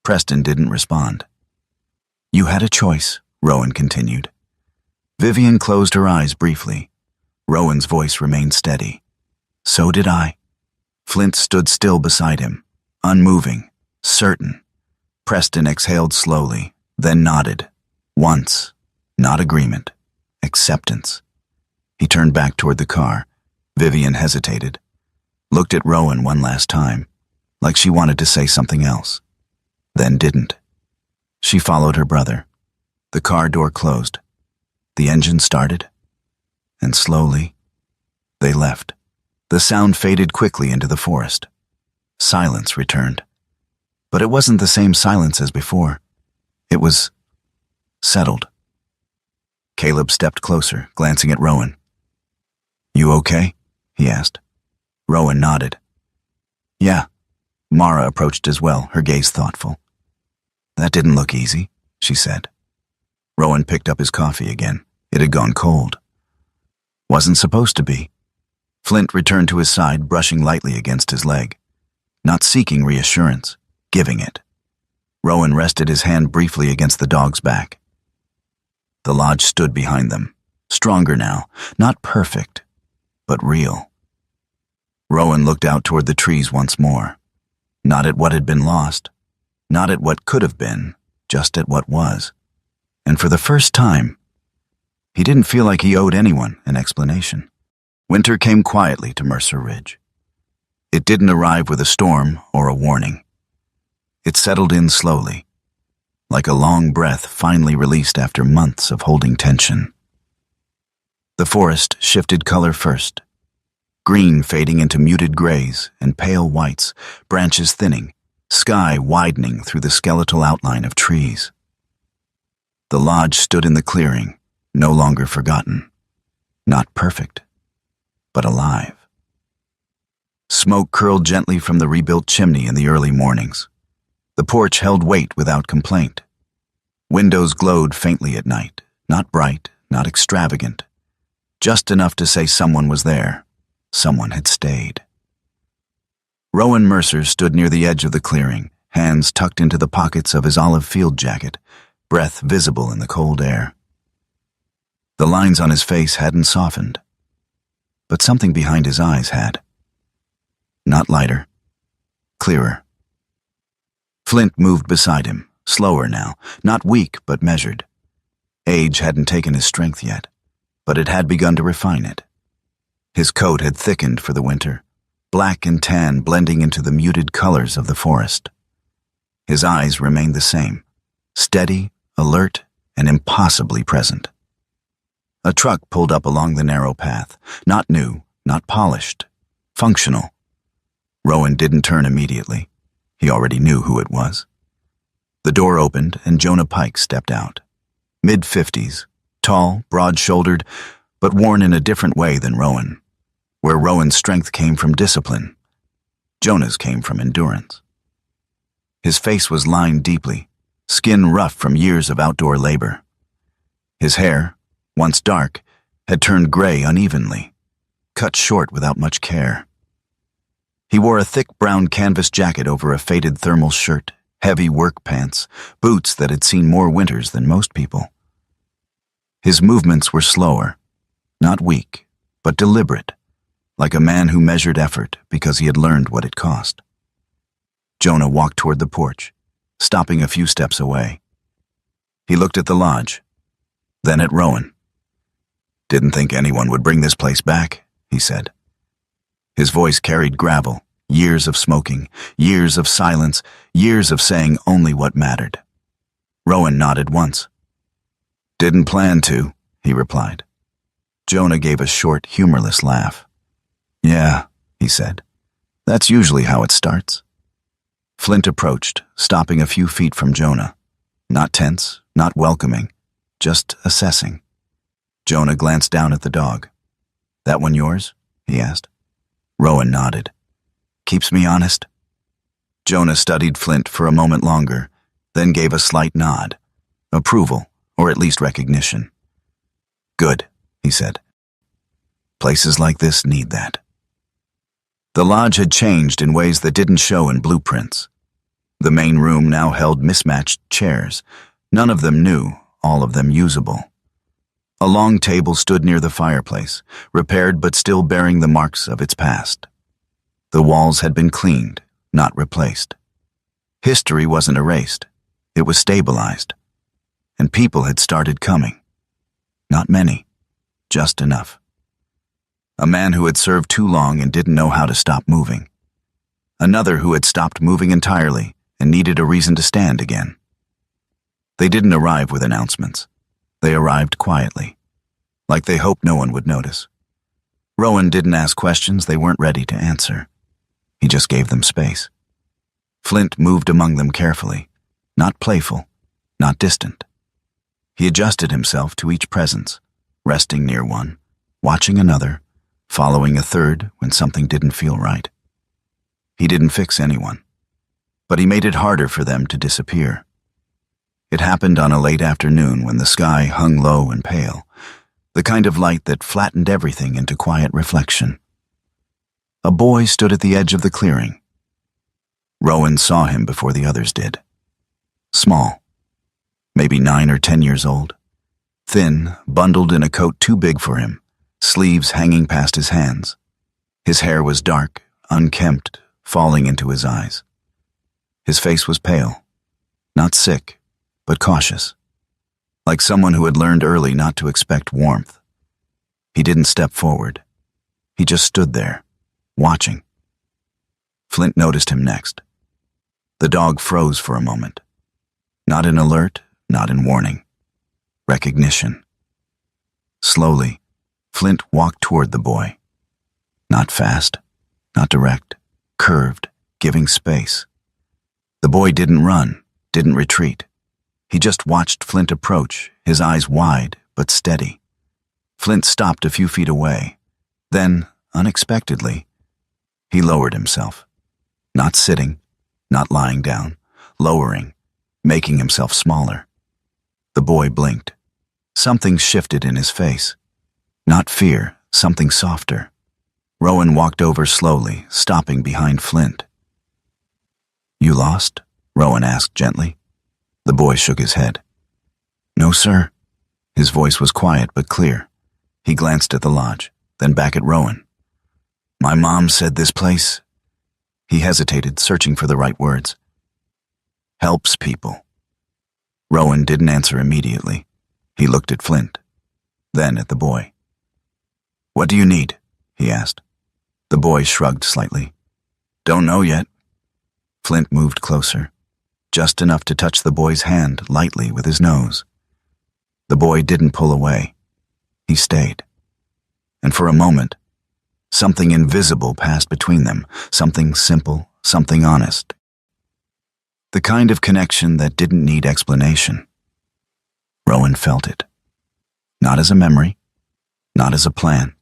Preston didn't respond. "You had a choice," Rowan continued. Vivian closed her eyes briefly. Rowan's voice remained steady. "So did I." Flint stood still beside him, unmoving, certain. Preston exhaled slowly, then nodded. Once. Not agreement. Acceptance. He turned back toward the car. Vivian hesitated. Looked at Rowan one last time, like she wanted to say something else. Then didn't. She followed her brother. The car door closed. The engine started. And slowly, they left. The sound faded quickly into the forest. Silence returned. But it wasn't the same silence as before. It was settled. Caleb stepped closer, glancing at Rowan. "You okay?" he asked. Rowan nodded. "Yeah." Mara approached as well, her gaze thoughtful. "That didn't look easy," she said. Rowan picked up his coffee again. It had gone cold. "Wasn't supposed to be." Flint returned to his side, brushing lightly against his leg. Not seeking reassurance, giving it. Rowan rested his hand briefly against the dog's back. The lodge stood behind them, stronger now, not perfect, but real. Rowan looked out toward the trees once more, not at what had been lost, not at what could have been, just at what was. And for the first time, he didn't feel like he owed anyone an explanation. Winter came quietly to Mercer Ridge. It didn't arrive with a storm or a warning. It settled in slowly, like a long breath finally released after months of holding tension. The forest shifted color first, green fading into muted grays and pale whites, branches thinning, sky widening through the skeletal outline of trees. The lodge stood in the clearing, no longer forgotten. Not perfect, but alive. Smoke curled gently from the rebuilt chimney in the early mornings. The porch held weight without complaint. Windows glowed faintly at night, not bright, not extravagant, just enough to say someone was there, someone had stayed. Rowan Mercer stood near the edge of the clearing, hands tucked into the pockets of his olive field jacket, breath visible in the cold air. The lines on his face hadn't softened, but something behind his eyes had. Not lighter, clearer. Flint moved beside him, slower now, not weak but measured. Age hadn't taken his strength yet, but it had begun to refine it. His coat had thickened for the winter, black and tan blending into the muted colors of the forest. His eyes remained the same, steady, alert, and impossibly present. A truck pulled up along the narrow path, not new, not polished, functional. Rowan didn't turn immediately. He already knew who it was. The door opened and Jonah Pike stepped out. Mid-50s, tall, broad-shouldered, but worn in a different way than Rowan. Where Rowan's strength came from discipline, Jonah's came from endurance. His face was lined deeply, skin rough from years of outdoor labor. His hair, once dark, had turned gray unevenly, cut short without much care. He wore a thick brown canvas jacket over a faded thermal shirt, heavy work pants, boots that had seen more winters than most people. His movements were slower, not weak, but deliberate, like a man who measured effort because he had learned what it cost. Jonah walked toward the porch, stopping a few steps away. He looked at the lodge, then at Rowan. "Didn't think anyone would bring this place back," he said. His voice carried gravel, years of smoking, years of silence, years of saying only what mattered. Rowan nodded once. "Didn't plan to," he replied. Jonah gave a short, humorless laugh. "Yeah," he said. "That's usually how it starts." Flint approached, stopping a few feet from Jonah. Not tense, not welcoming, just assessing. Jonah glanced down at the dog. "That one yours?" he asked. Rowan nodded. "Keeps me honest?" Jonah studied Flint for a moment longer, then gave a slight nod. Approval, or at least recognition. "Good," he said. "Places like this need that." The lodge had changed in ways that didn't show in blueprints. The main room now held mismatched chairs, none of them new, all of them usable. A long table stood near the fireplace, repaired but still bearing the marks of its past. The walls had been cleaned, not replaced. History wasn't erased, it was stabilized. And people had started coming. Not many, just enough. A man who had served too long and didn't know how to stop moving. Another who had stopped moving entirely and needed a reason to stand again. They didn't arrive with announcements. They arrived quietly, like they hoped no one would notice. Rowan didn't ask questions they weren't ready to answer. He just gave them space. Flint moved among them carefully, not playful, not distant. He adjusted himself to each presence, resting near one, watching another, following a third when something didn't feel right. He didn't fix anyone, but he made it harder for them to disappear. It happened on a late afternoon when the sky hung low and pale, the kind of light that flattened everything into quiet reflection. A boy stood at the edge of the clearing. Rowan saw him before the others did. Small, maybe 9 or 10 years old, thin, bundled in a coat too big for him, sleeves hanging past his hands. His hair was dark, unkempt, falling into his eyes. His face was pale, not sick, but cautious, like someone who had learned early not to expect warmth. He didn't step forward. He just stood there, watching. Flint noticed him next. The dog froze for a moment. Not in alert, not in warning. Recognition. Slowly, Flint walked toward the boy. Not fast, not direct, curved, giving space. The boy didn't run, didn't retreat. He just watched Flint approach, his eyes wide but steady. Flint stopped a few feet away. Then, unexpectedly, he lowered himself. Not sitting, not lying down, lowering, making himself smaller. The boy blinked. Something shifted in his face. Not fear, something softer. Rowan walked over slowly, stopping behind Flint. "You lost?" Rowan asked gently. The boy shook his head. "No, sir." His voice was quiet but clear. He glanced at the lodge, then back at Rowan. "My mom said this place..." He hesitated, searching for the right words. "Helps people." Rowan didn't answer immediately. He looked at Flint, then at the boy. "What do you need?" he asked. The boy shrugged slightly. "Don't know yet." Flint moved closer, just enough to touch the boy's hand lightly with his nose. The boy didn't pull away. He stayed. And for a moment, something invisible passed between them, something simple, something honest. The kind of connection that didn't need explanation. Rowan felt it. Not as a memory, not as a plan,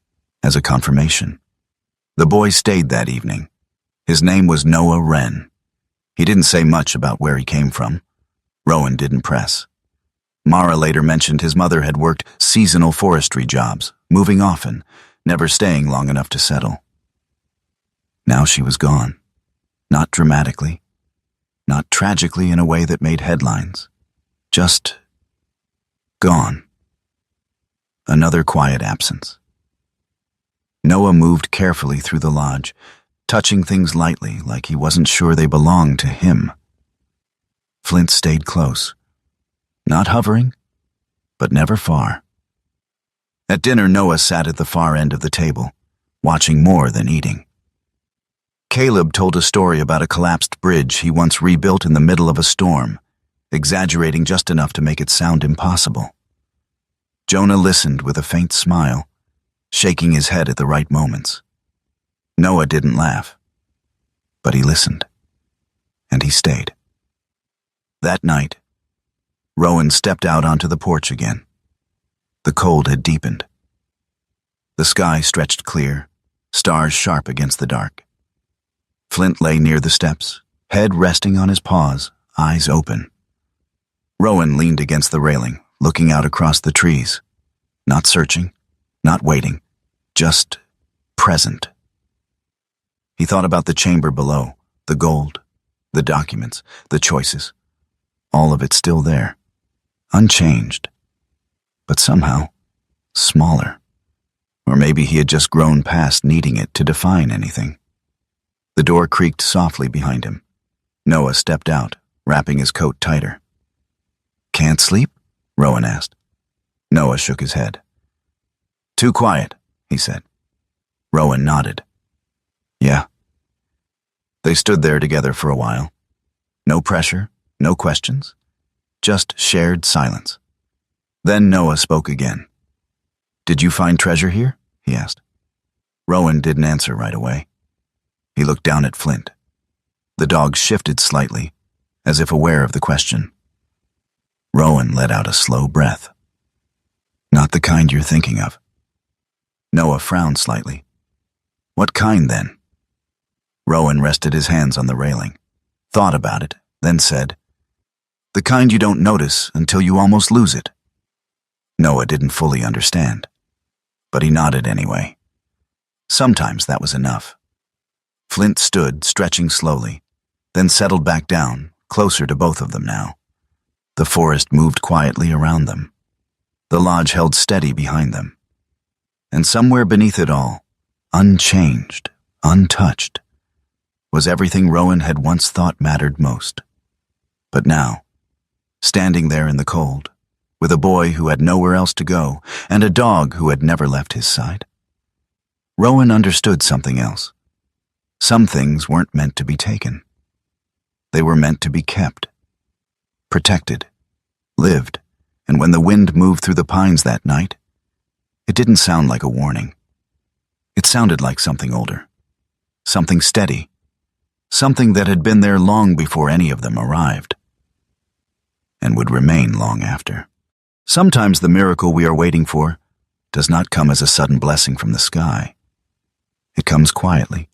as a confirmation. The boy stayed that evening. His name was Noah Wren. He didn't say much about where he came from. Rowan didn't press. Mara later mentioned his mother had worked seasonal forestry jobs, moving often, never staying long enough to settle. Now she was gone. Not dramatically, not tragically in a way that made headlines. Just gone. Another quiet absence. Noah moved carefully through the lodge, touching things lightly like he wasn't sure they belonged to him. Flint stayed close. Not hovering, but never far. At dinner, Noah sat at the far end of the table, watching more than eating. Caleb told a story about a collapsed bridge he once rebuilt in the middle of a storm, exaggerating just enough to make it sound impossible. Jonah listened with a faint smile, shaking his head at the right moments. Noah didn't laugh, but he listened, and he stayed. That night, Rowan stepped out onto the porch again. The cold had deepened. The sky stretched clear, stars sharp against the dark. Flint lay near the steps, head resting on his paws, eyes open. Rowan leaned against the railing, looking out across the trees. Not searching, not waiting, just present. He thought about the chamber below, the gold, the documents, the choices. All of it still there, unchanged, but somehow smaller. Or maybe he had just grown past needing it to define anything. The door creaked softly behind him. Noah stepped out, wrapping his coat tighter. "Can't sleep?" Rowan asked. Noah shook his head. "Too quiet," he said. Rowan nodded. "Yeah." They stood there together for a while. No pressure, no questions, just shared silence. Then Noah spoke again. "Did you find treasure here?" he asked. Rowan didn't answer right away. He looked down at Flint. The dog shifted slightly, as if aware of the question. Rowan let out a slow breath. "Not the kind you're thinking of." Noah frowned slightly. "What kind, then?" Rowan rested his hands on the railing, thought about it, then said, "The kind you don't notice until you almost lose it." Noah didn't fully understand, but he nodded anyway. Sometimes that was enough. Flint stood, stretching slowly, then settled back down, closer to both of them now. The forest moved quietly around them. The lodge held steady behind them. And somewhere beneath it all, unchanged, untouched, was everything Rowan had once thought mattered most. But now, standing there in the cold, with a boy who had nowhere else to go and a dog who had never left his side, Rowan understood something else. Some things weren't meant to be taken. They were meant to be kept, protected, lived, and when the wind moved through the pines that night, it didn't sound like a warning. It sounded like something older, something steady, something that had been there long before any of them arrived, and would remain long after. Sometimes the miracle we are waiting for does not come as a sudden blessing from the sky. It comes quietly,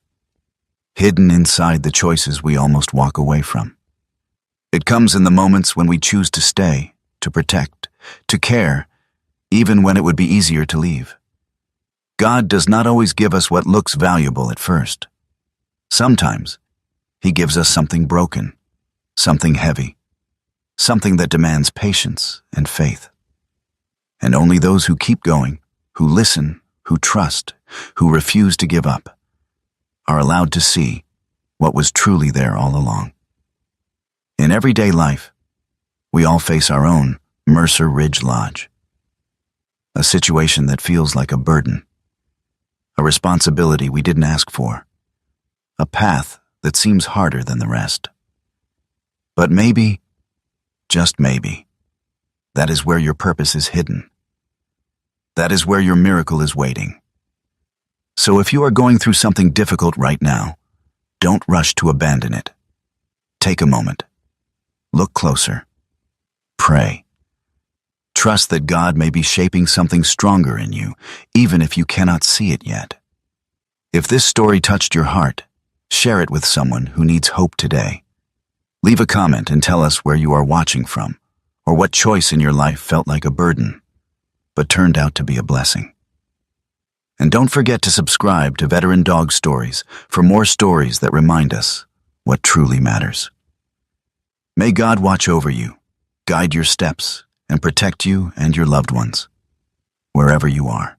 hidden inside the choices we almost walk away from. It comes in the moments when we choose to stay, to protect, to care, even when it would be easier to leave. God does not always give us what looks valuable at first. Sometimes He gives us something broken, something heavy, something that demands patience and faith. And only those who keep going, who listen, who trust, who refuse to give up, are allowed to see what was truly there all along. In everyday life, we all face our own Mercer Ridge Lodge, a situation that feels like a burden, a responsibility we didn't ask for, a path that seems harder than the rest. But maybe, just maybe, that is where your purpose is hidden. That is where your miracle is waiting. So if you are going through something difficult right now, don't rush to abandon it. Take a moment. Look closer. Pray. Trust that God may be shaping something stronger in you, even if you cannot see it yet. If this story touched your heart, share it with someone who needs hope today. Leave a comment and tell us where you are watching from, or what choice in your life felt like a burden, but turned out to be a blessing. And don't forget to subscribe to Veteran Dog Stories for more stories that remind us what truly matters. May God watch over you, guide your steps, and protect you and your loved ones, wherever you are.